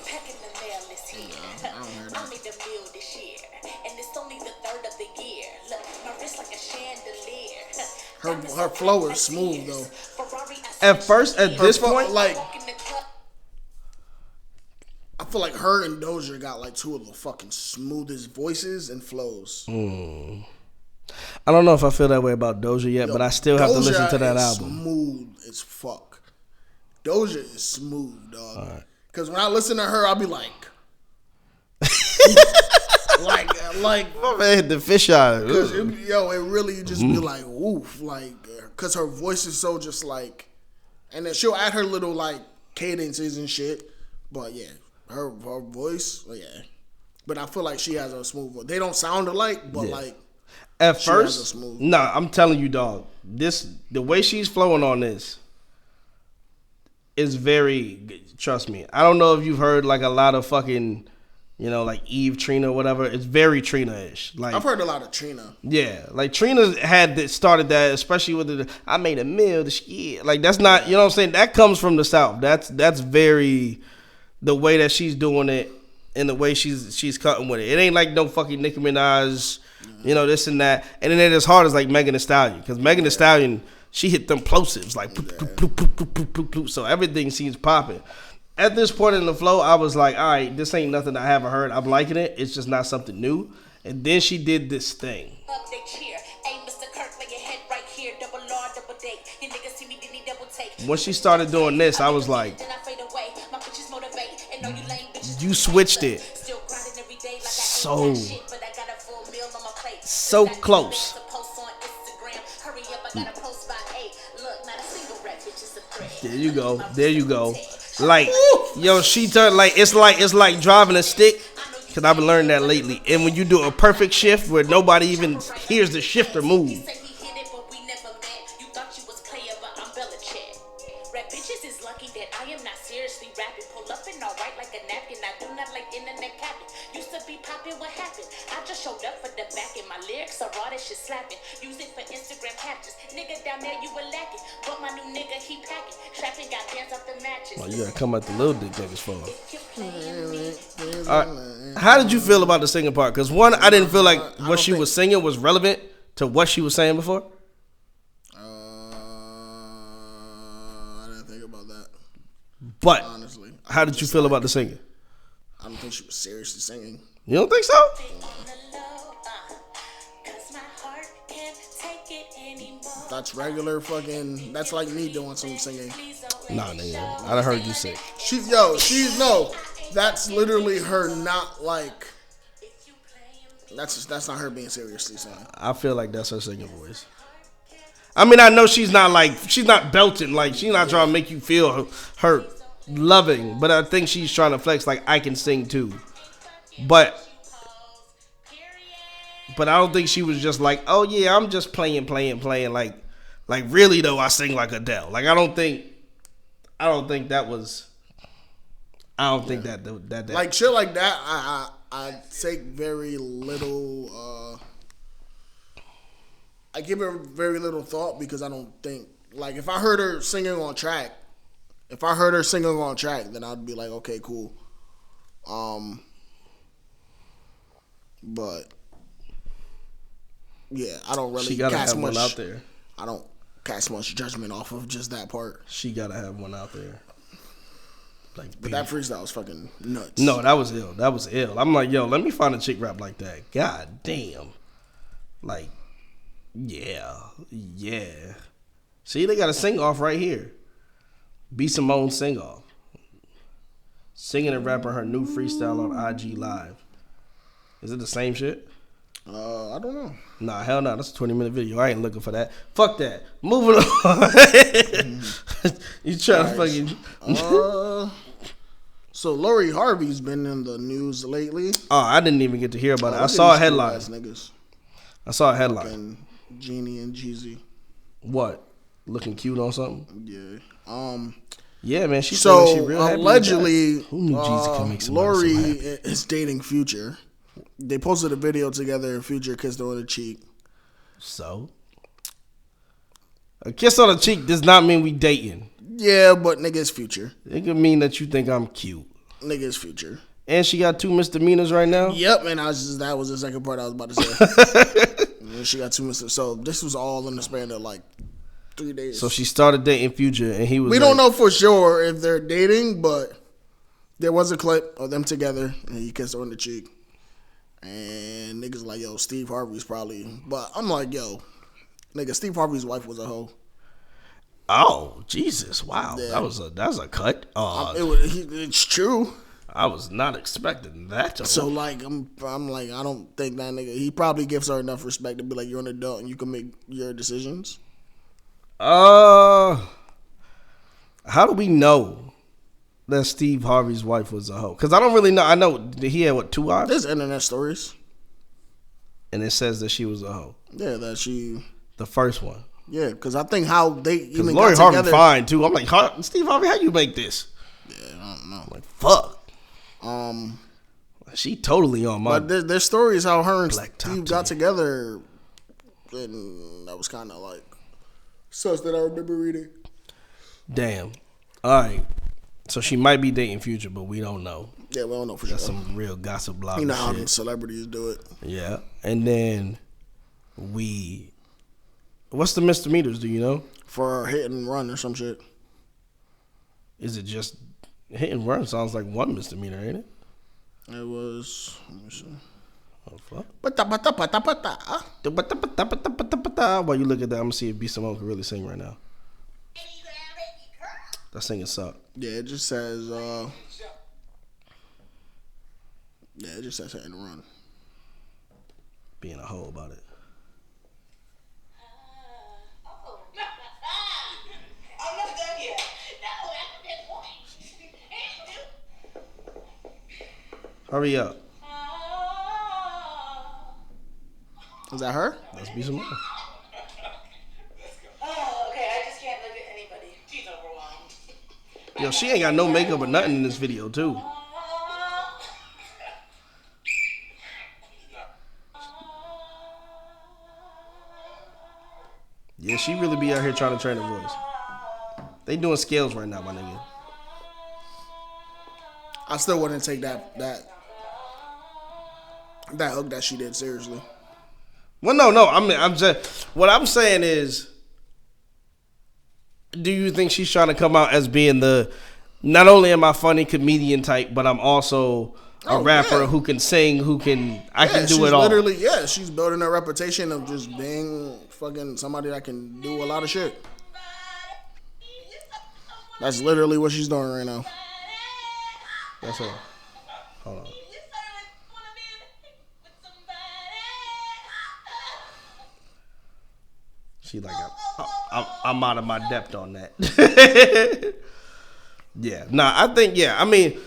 B: Her flow is smooth though.
A: At first, at this point,
B: like I feel like her and Doja got like two of the fucking smoothest voices and flows.
A: I don't know if I feel that way about Doja yet, but I still have to listen to that album.
B: Smooth as fuck. Doja is smooth, dog. Right. Cause when I listen to her, I'll be like, like
A: my man hit the fish eye.
B: Cause it really just be like, oof, like, cause her voice is so just like, and then she'll add her little like cadences and shit. But yeah, her voice, yeah. But I feel like she has a smooth voice. They don't sound alike, but like.
A: At first, nah, I'm telling you, dog. The way she's flowing on this is very. Trust me. I don't know if you've heard like a lot of fucking, like Eve Trina or whatever. It's very Trina-ish. Like
B: I've heard a lot of Trina.
A: Yeah, like Trina started that, especially with the I made a meal. The shit. Like that's not. You know what I'm saying? That comes from the South. That's very the way that she's doing it and the way she's cutting with it. It ain't like no fucking Nicki Minaj. This and that. And then it's hard as like Megan Thee Stallion. Because Megan Thee Stallion, she hit them plosives. Like, so everything seems popping. At this point in the flow, I was like, all right, this ain't nothing I haven't heard. I'm liking it. It's just not something new. And then she did this thing. When she started doing this, I was like, you switched it. So close. There you go. Like, she turned like it's like driving a stick. Cause I've been learning that lately. And when you do a perfect shift where nobody even hears the shifter move.
E: Use it for Instagram captions. Nigga down there you were lacking, but my new nigga he packing. Trapping got bands off the matches.
A: Oh, you gotta come at the little dick niggas for him. How did you feel about the singing part? Because one, I didn't feel like what she was singing was relevant to what she was saying before.
B: I didn't think about that.
A: But
B: honestly,
A: how did you feel about the singing?
B: I don't think she was seriously singing.
A: You don't think so?
B: That's regular fucking. That's like me doing some singing.
A: Nah, nigga. I done heard you sing.
B: That's literally her not like. That's not her being seriously singing.
A: I feel like that's her singing voice. I mean, I know she's not belting. Like, she's not trying to make you feel her loving. But I think she's trying to flex like I can sing too. But I don't think she was just like, oh yeah, I'm just playing. Like really though, I sing like Adele. Like I don't think that was. I don't think that
B: like shit like that. I take very little. I give her very little thought because I don't think like if I heard her singing on track, then I'd be like, okay, cool. But yeah, I don't really cast much out there. I don't cast much judgment off of just that part.
A: She gotta have one out there. Like,
B: but that freestyle was fucking nuts.
A: No, that was ill. I'm like, yo, let me find a chick rap like that. God damn. Like, yeah. See, they got a sing off right here. B Simone sing off. Singing and rapping her new freestyle on IG Live. Is it the same shit?
B: I don't know.
A: Nah, hell no. That's a 20-minute video. I ain't looking for that. Fuck that. Moving on. You trying to fucking...
B: So Lori Harvey's been in the news lately.
A: Oh, I didn't even get to hear about it. I saw a headline.
B: Niggas.
A: I saw a headline.
B: Fucking Genie and Jeezy.
A: What? looking cute on something.
B: Yeah.
A: Yeah, man. She
B: So
A: she real happy with
B: allegedly,
A: that. Who knew Jeezy could make somebody
B: Lori
A: so happy?
B: is dating Future. They posted a video together, and Future kissed her on the cheek.
A: So a kiss on the cheek does not mean we dating.
B: Yeah, but nigga is Future.
A: It could mean that you think I'm cute.
B: Nigga is Future.
A: And she got 2 misdemeanors right now.
B: Yep, and that was the second part I was about to say. She got 2 misdemeanors. So this was all in the span of like 3 days.
A: So she started dating Future, and he was.
B: We don't know for sure if they're dating, but there was a clip of them together, and he kissed her on the cheek. And niggas like, yo, Steve Harvey's probably. But I'm like, yo, nigga, Steve Harvey's wife was a hoe.
A: Oh Jesus! Wow,
B: Yeah.
A: that was a cut.
B: It's true.
A: I was not expecting that.
B: So like, I'm like, I don't think that nigga. He probably gives her enough respect to be like, you're an adult and you can make your decisions.
A: How do we know that Steve Harvey's wife was a hoe? Because I don't really know. I know he had 2 wives,
B: There's internet stories.
A: and it says that she was a hoe.
B: Yeah, that she.
A: The first one.
B: Yeah, because I think how they even
A: Lori
B: got
A: Harvey
B: together.
A: fine too. I'm like, Steve Harvey, how you make this?
B: Yeah, I don't know.
A: I'm like, fuck.
B: Um,
A: She totally on my.
B: but there's stories how her and
A: Black top
B: Steve
A: ten.
B: got together, and that was kind of like stuff that I remember reading.
A: Damn. All right. So she might be dating Future, but we don't know.
B: Yeah, we don't know for sure.
A: That's some real gossip blog
B: You know how
A: shit.
B: the celebrities do it.
A: Yeah. And then what's the misdemeanors, do you know?
B: For hit and run or some shit.
A: Is it just hit and run? Sounds like 1 misdemeanor, ain't it?
B: It was. Let me see.
A: Oh, fuck.
B: Pata.
A: While you look at that, I'm going to see if B. Simone can really sing right now. That singing suck.
B: Yeah, it just says. Yeah, it just says hit and run.
A: Being a hoe about it.
E: I'm not done yet. No, that's a good point.
A: Hurry up.
B: Is that her?
A: Let's be Simone.
E: Oh, okay. I just can't look at anybody. She's overwhelmed.
A: Yo, she ain't got no makeup or nothing in this video, too. Yeah, she really be out here trying to train her voice. They doing scales right now, my nigga.
B: I still wouldn't take that hook that she did seriously.
A: Well, no. I'm just what I'm saying is, do you think she's trying to come out as being the? Not only am I funny comedian type, but I'm also a rapper who can sing, I can do it all.
B: Literally, yeah, she's building a reputation of just being fucking somebody that can do a lot of shit. That's literally what she's doing right now.
A: That's all. Hold on. She like, I'm out of my depth on that. Yeah. Nah, I think, I mean,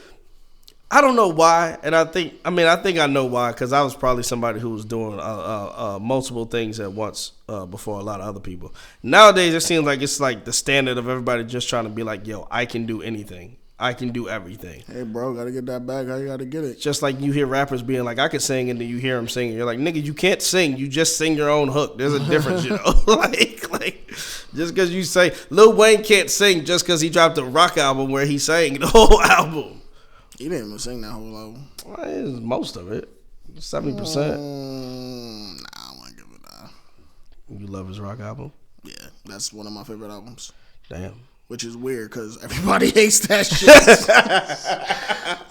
A: I don't know why, and I think I know why, because I was probably somebody who was doing multiple things at once before a lot of other people. Nowadays, it seems like it's like the standard of everybody just trying to be like, yo, I can do anything. I can do everything.
B: Hey, bro, gotta get that bag. How you gotta get it?
A: Just like you hear rappers being like, I can sing, and then you hear them singing. You're like, nigga, you can't sing. You just sing your own hook. There's a difference, you know? like, just because you say, Lil Wayne can't sing just because he dropped a rock album where he sang the whole album.
B: He didn't even sing that whole album.
A: Well, it's most of it. 70%.
B: Nah, I won't give it that.
A: You love his rock album?
B: Yeah, that's one of my favorite albums.
A: Damn.
B: Which is weird because everybody hates that shit.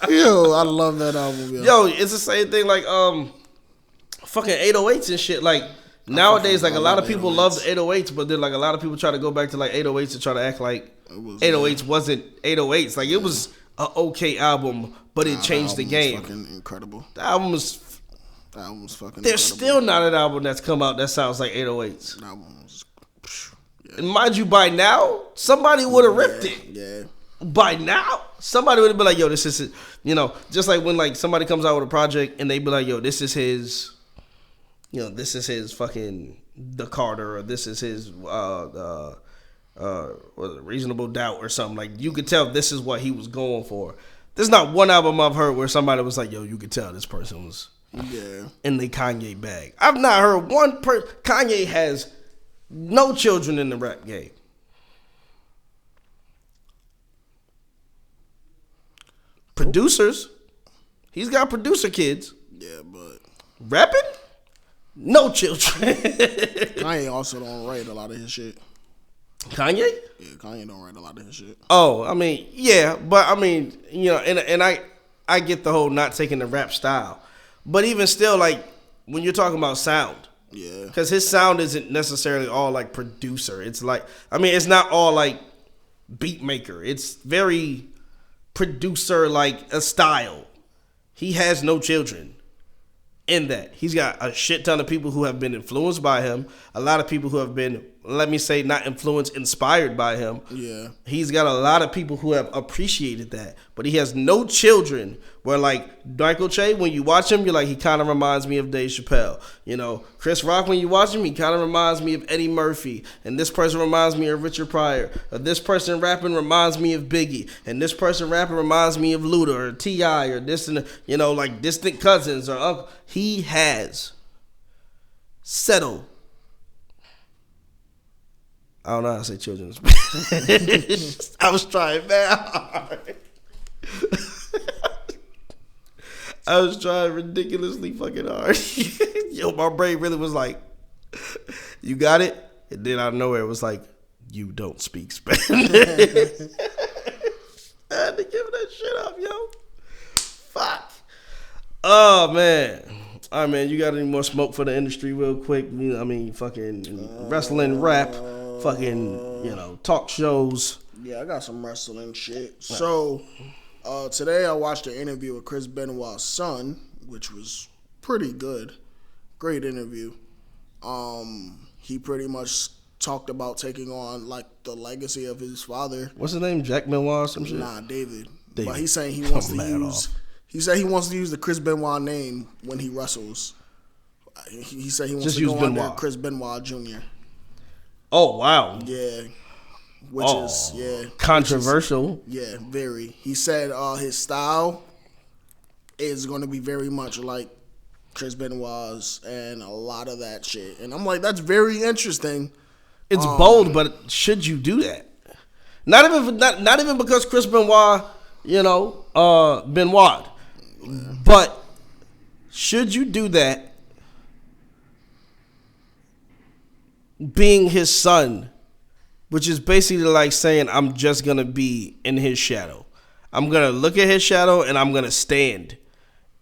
B: Yo, I love that album.
A: Yo, it's the same thing like fucking 808s and shit. Like nowadays, like a lot of people love 808s, but then like a lot of people try to go back to like 808s to try to act like 808s wasn't 808s. Like it was an okay album, but it changed the game.
B: Fucking incredible.
A: The album was
B: fucking.
A: There's
B: incredible.
A: still not an album that's come out that sounds like 808s.
B: That album was.
A: And mind you, by now somebody would have ripped it.
B: Yeah.
A: By now, somebody would have been like, yo, this is it. You know, just like when like somebody comes out with a project and they be like, yo, this is his, you know, this is his fucking The Carter, or this is his was it Reasonable Doubt or something. Like you could tell this is what he was going for. There's not one album I've heard where somebody was like, yo, you could tell this person was in the Kanye bag. I've not heard one person. Kanye has no children in the rap game. Producers. He's got producer kids.
B: Yeah, but
A: rapping? No children.
B: Kanye also don't write a lot of his shit.
A: Kanye?
B: Yeah, Kanye don't write a lot of his shit.
A: Oh, I mean, yeah, but I mean, you know, and I get the whole not taking the rap style, but even still, like when you're talking about sound,
B: yeah,
A: because his sound isn't necessarily all like producer. It's like, I mean, it's not all like beat maker. It's very producer like a style. He has no children in that. He's got a shit ton of people who have been influenced by him. A lot of people who have been, let me say, not influenced, inspired by him.
B: Yeah.
A: He's got a lot of people who have appreciated that. But he has no children where, like, Michael Che, when you watch him, you're like, he kind of reminds me of Dave Chappelle. You know, Chris Rock, when you watch him, he kind of reminds me of Eddie Murphy. And this person reminds me of Richard Pryor. Or this person rapping reminds me of Biggie. And this person rapping reminds me of Luda or T.I. or distant, you know, like distant cousins or uncle. He has settled. I don't know how to say children. I was trying very hard. I was trying ridiculously fucking hard. Yo, my brain really was like, you got it? And then out of nowhere, it was like, you don't speak Spanish. I had to give that shit up, yo. Fuck. Oh, man. All right, man, you got any more smoke for the industry real quick? I mean, fucking wrestling, rap, fucking, you know, talk shows.
B: Yeah, I got some wrestling shit. So, today I watched an interview with Chris Benoit's son, which was pretty good. Great interview. He pretty much talked about taking on, like, the legacy of his father.
A: What's his name? Jack Benoit or some shit?
B: Nah, David.
A: David.
B: But he's saying he wants to use... He said he wants to use the Chris Benoit name when he wrestles. He said he wants to go under Chris Benoit Jr.
A: Oh, wow.
B: Yeah. Which is, yeah.
A: Controversial.
B: Yeah, very. He said his style is going to be very much like Chris Benoit's and a lot of that shit. And I'm like, that's very interesting.
A: It's bold, but should you do that? Not even because Chris Benoit, you know, Benoit. But should you do that being his son, which is basically like saying I'm just going to be in his shadow. I'm going to look at his shadow and I'm going to stand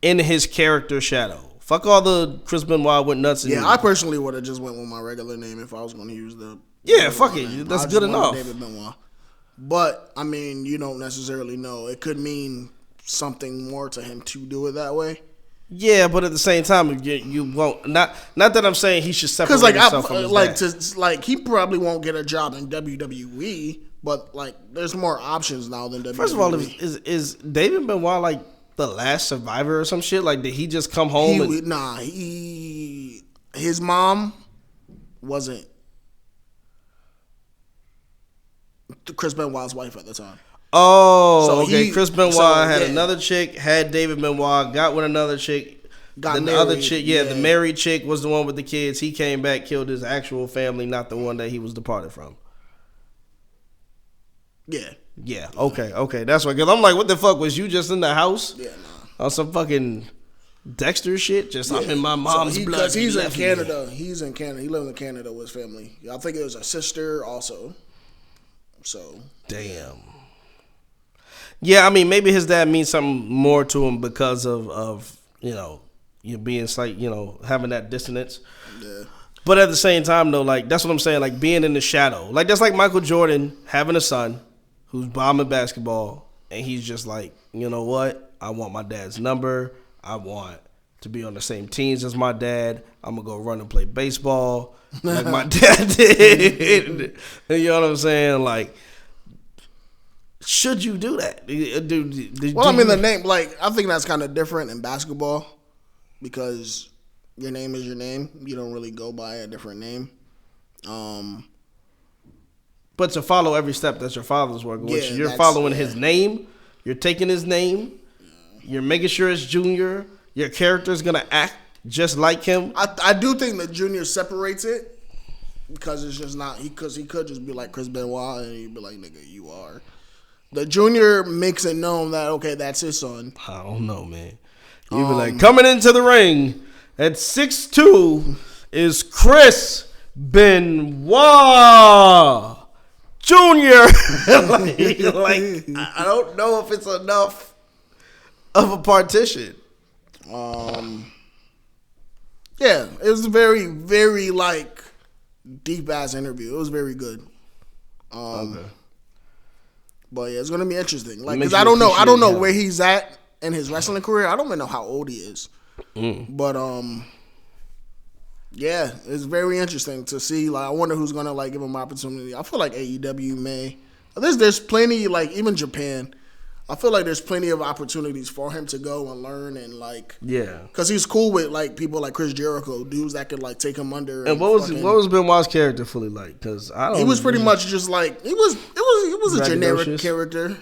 A: in his character shadow. Fuck all the Chris Benoit went nuts.
B: Yeah, I personally would have just went with my regular name if I was going to use the...
A: Yeah, fuck it. Name. That's good enough.
B: David Benoit. But, I mean, you don't necessarily know. It could mean something more to him to do it that way.
A: Yeah, but at the same time, you won't. Not that I'm saying he should separate himself from his dad.
B: He probably won't get a job in WWE, but like there's more options now than WWE.
A: First of all, is David Benoit like the last survivor or some shit? Like, did he just come home?
B: His mom wasn't Chris Benoit's wife at the time.
A: Oh, so okay. Chris Benoit had another chick, had David Benoit, got with another chick. Then the other chick, the married chick was the one with the kids. He came back, killed his actual family, not the one that he was departed from.
B: Yeah.
A: Yeah, okay. That's right. Because I'm like, what the fuck? Was you just in the house?
B: Yeah, nah.
A: On some fucking Dexter shit? I'm in my mom's blood.
B: Because he's in Canada. He's in Canada. He lives in Canada with his family. I think it was a sister also. So.
A: Damn. Yeah, I mean, maybe his dad means something more to him because of you know, you being like, you know, having that dissonance.
B: Yeah.
A: But at the same time, though, like, that's what I'm saying, like, being in the shadow. Like, that's like Michael Jordan having a son who's bombing basketball, and he's just like, you know what? I want my dad's number. I want to be on the same teams as my dad. I'm going to go run and play baseball like my dad did. You know what I'm saying? Like, should you do that?
B: The name, like, I think that's kind of different in basketball because your name is your name. You don't really go by a different name.
A: But to follow every step that your father's working, which
B: Yeah,
A: you're
B: that's-
A: following
B: yeah.
A: his name, you're taking his name, you're making sure it's Junior. Your character's gonna act just like him.
B: I do think that Junior separates it because it's just not because he could just be like Chris Benoit and he'd be like, nigga, you are. The Junior makes it known that okay, that's his son.
A: I don't know, man. You be like, coming into the ring at 6'2" is Chris Benoit Jr. like, I don't know if it's enough of a partition.
B: Yeah, it was a very, very like deep ass interview. It was very good.
A: Okay.
B: But yeah, it's gonna be interesting. Like,
A: makes
B: cause
A: you
B: I don't know
A: appreciate him.
B: where he's at in his wrestling career. I don't even know how old he is. But yeah, it's very interesting to see. Like, I wonder who's gonna like give him an opportunity. I feel like AEW may. There's plenty, like even Japan. I feel like there's plenty of opportunities for him to go and learn and like.
A: Yeah.
B: Cause he's cool with like people like Chris Jericho, dudes that could like take him under.
A: And what was Benoit's character fully like? Because I don't.
B: He was pretty much just like it was a generic
A: Braggadocious?
B: character.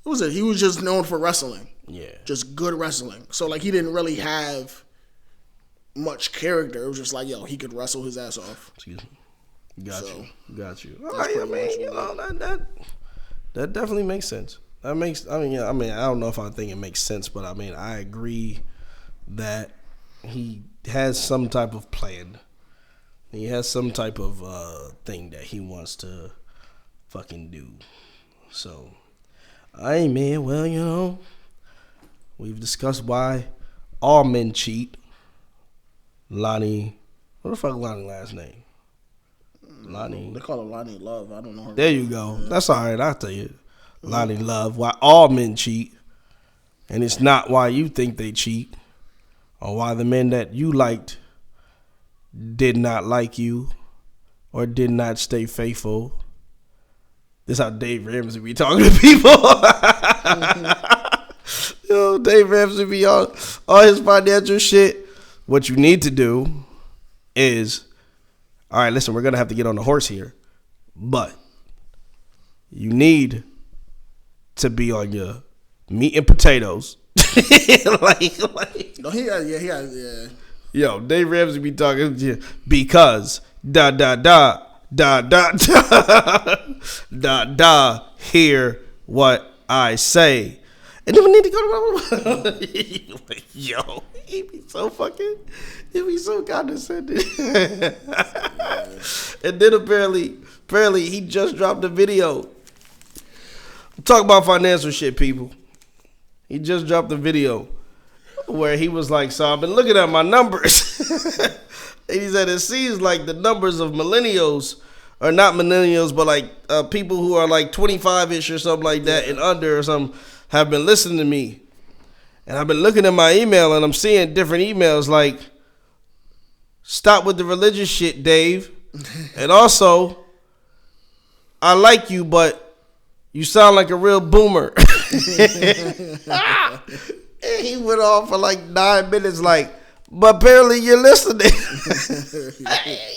B: He was just known for wrestling.
A: Yeah.
B: Just good wrestling. So like he didn't really have much character. It was just like, yo, he could wrestle his ass off.
A: Excuse me. Got
B: So,
A: you. All right, I mean, you know, that definitely makes sense. I don't know if I think it makes sense, but I mean, I agree that he has some type of plan. He has some type of thing that he wants to fucking do. So, hey man, well, you know, we've discussed why all men cheat. Lonnie, what the fuck Lonnie last name? Lonnie.
B: They call her Loni Love. I don't know her.
A: There you go. That's all right. I'll tell you. Loni Love. Why all men cheat. And it's not why you think they cheat. Or why the men that you liked did not like you. Or did not stay faithful. This is how Dave Ramsey be talking to people. Yo, Dave Ramsey be on all his financial shit. What you need to do is, all right, listen, we're going to have to get on the horse here. But you need to be on your meat and potatoes.
B: No, he has.
A: Yo, Dave Ramsey be talking to you because hear what I say. And then we need to go to yo, he be so condescending. And then apparently he just dropped a video. Talk about financial shit, people. He just dropped a video where he was like, so I've been looking at my numbers. And he said it seems like the numbers of millennials, or not millennials, but like people who are like 25-ish or something like that and under or something, have been listening to me. And I've been looking at my email and I'm seeing different emails like, stop with the religious shit, Dave. And also, I like you, but you sound like a real boomer. And he went on for like 9 minutes like, but apparently you're listening.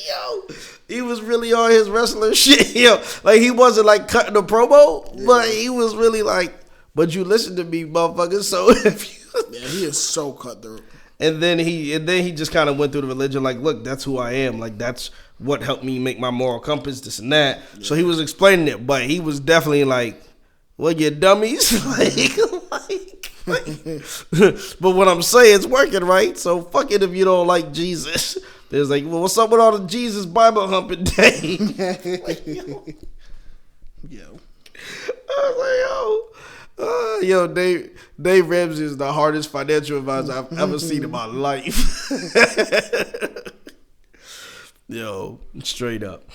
A: Yo, he was really on his wrestler shit. Yo, like he wasn't like cutting a promo, but he was really like, but you listen to me, motherfucker. So if you
B: He is so cutthroat.
A: and then he just kind of went through the religion like, look, that's who I am. Like that's what helped me make my moral compass, this and that. Yeah. So he was explaining it, but he was definitely like, well, you dummies. But what I'm saying is working, right? So fuck it if you don't like Jesus. There's like, well, what's up with all the Jesus Bible humping day?
B: Yo.
A: I was like, yo, Dave Ramsey is the hardest financial advisor I've ever seen in my life. Yo, straight up.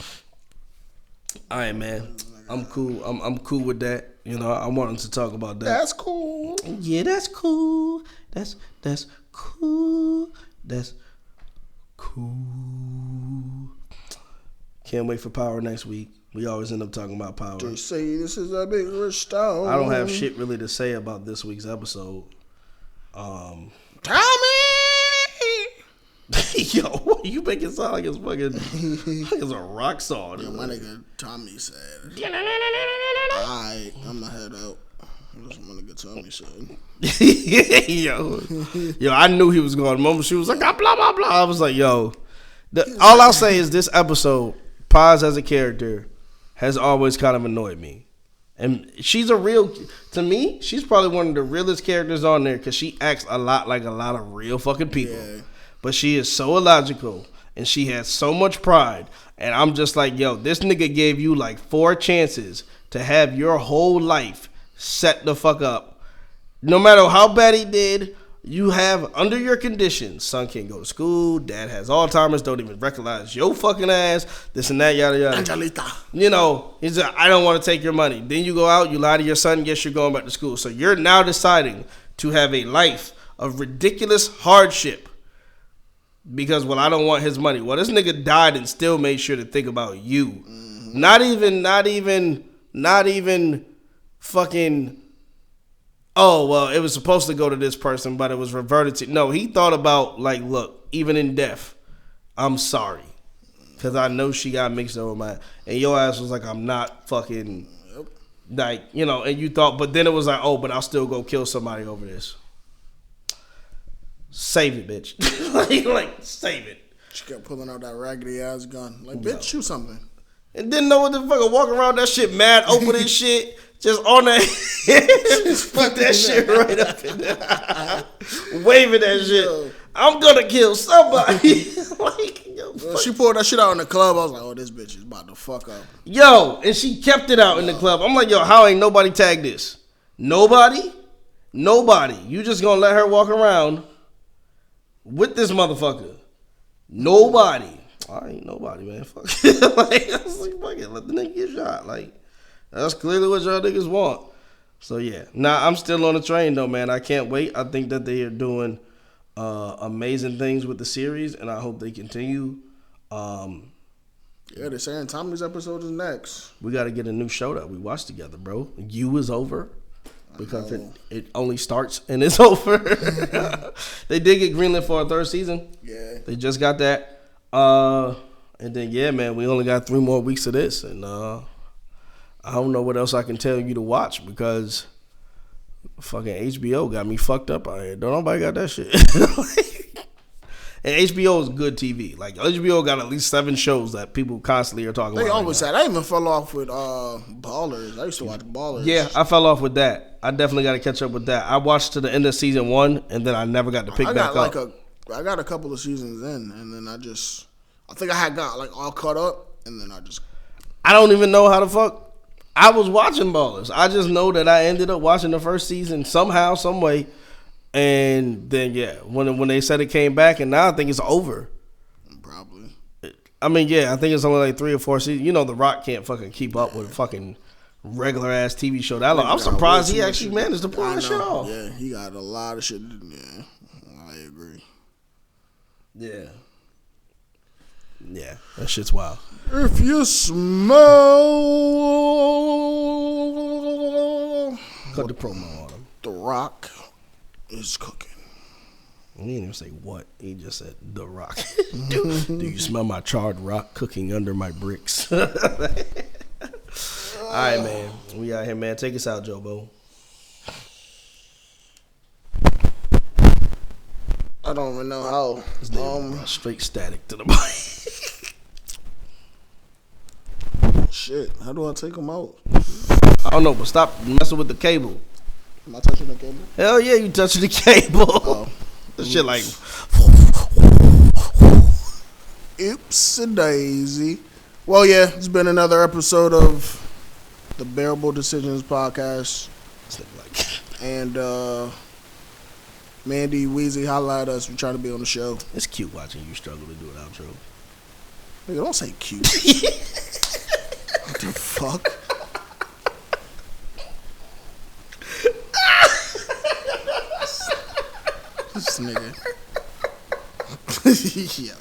A: All right, man. I'm cool. I'm cool with that. You know, I wanted to talk about that.
B: That's cool.
A: Yeah, that's cool. That's cool. That's cool. Can't wait for Power next week. We always end up talking about Power.
B: They say this is a big rich stone.
A: I don't have shit really to say about this week's episode.
B: Tommy!
A: Yo, you make it sound like it's fucking like it's a rock song.
B: Yo, my nigga Tommy said. Alright, I'ma head out. That's what my nigga Tommy said.
A: Yo, I knew he was going. The moment she was like, blah, blah, blah. I was like, yo. All I'll say is this episode, Paz as a character, has always kind of annoyed me. And she's to me, she's probably one of the realest characters on there because she acts a lot like a lot of real fucking people. Yeah. But she is so illogical and she has so much pride. And I'm just like, yo, this nigga gave you like 4 chances to have your whole life set the fuck up. No matter how bad he did, you have under your conditions. Son can't go to school. Dad has Alzheimer's. Don't even recognize your fucking ass. This and that, yada yada.
B: Angelita.
A: You know, he's like, I don't want to take your money. Then you go out, you lie to your son. Guess you're going back to school. So you're now deciding to have a life of ridiculous hardship because, well, I don't want his money. Well, this nigga died and still made sure to think about you. Mm-hmm. Not even fucking. Oh, well, it was supposed to go to this person, but it was reverted to... No, he thought about, like, look, even in death, I'm sorry. Because I know she got mixed up with my... And your ass was like, I'm not fucking... Like, you know, and you thought... But then it was like, oh, but I'll still go kill somebody over this. Save it, bitch. like, save it.
B: She kept pulling out that raggedy-ass gun. Like, bitch, shoot something.
A: And didn't know what the fuck... Walk around that shit mad, open and shit... Just on that, put that shit right up in there, waving that shit. Yo. I'm gonna kill somebody. Like, yo,
B: she pulled that shit out in the club. I was like, oh, this bitch is about to fuck up.
A: Yo, and she kept it out in the club. I'm like, yo, how ain't nobody tagged this? Nobody. You just gonna let her walk around with this motherfucker? Nobody. I ain't nobody, man. Fuck it. Like, I was like, fuck it, let the nigga get shot. Like. That's clearly what y'all niggas want. So, yeah. Nah, I'm still on the train, though, man. I can't wait. I think that they are doing amazing things with the series, and I hope they continue.
B: Yeah, they're saying Tommy's episode is next.
A: We got to get a new show that we watch together, bro. You is over because it only starts and it's over. They did get greenlit for a 3rd season.
B: Yeah.
A: They just got that. And then, yeah, man, we only got 3 more weeks of this, and I don't know what else I can tell you to watch because fucking HBO got me fucked up out here. Don't nobody got that shit. And HBO is good TV. Like, HBO got at least 7 shows that people constantly are talking about.
B: They always said, I even fell off with Ballers. I used to watch Ballers.
A: Yeah, I fell off with that. I definitely got to catch up with that. I watched to the end of season 1, and then I never got to pick back up.
B: I got a couple of seasons in, and then I think I had got like all caught up, and then I
A: don't even know how the fuck. I was watching Ballers. I just know that I ended up watching the first season somehow, some way. And then, yeah, when they said it came back, and now I think it's over.
B: Probably.
A: I mean, yeah, I think it's only like 3 or 4 seasons. You know, The Rock can't fucking keep up with a fucking regular-ass TV show. I'm surprised he actually managed to pull that shit off.
B: Yeah, he got a lot of shit. Yeah, I agree.
A: Yeah. Yeah, that shit's wild.
B: If you smell...
A: Cut the promo on him.
B: The Rock is cooking.
A: He didn't even say what. He just said The Rock. do you smell my charred rock cooking under my bricks? All right, man. We out here, man. Take us out, Jobo.
B: I don't even know how.
A: Straight static to the mic.
B: Shit, how do I take them out?
A: I don't know, but stop messing with the cable.
B: Am I touching the cable?
A: Hell yeah, you touching the cable. Oh. This shit like...
B: Oopsie daisy. Well, yeah, it's been another episode of the Bearable Decisions podcast. And, Mandy, Weezy, holla at us. We're trying to be on the show.
A: It's cute watching you struggle to do an outro.
B: Nigga, don't say cute. What the fuck? This nigga. Yo.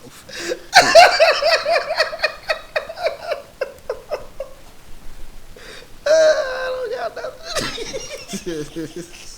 B: I don't got nothing.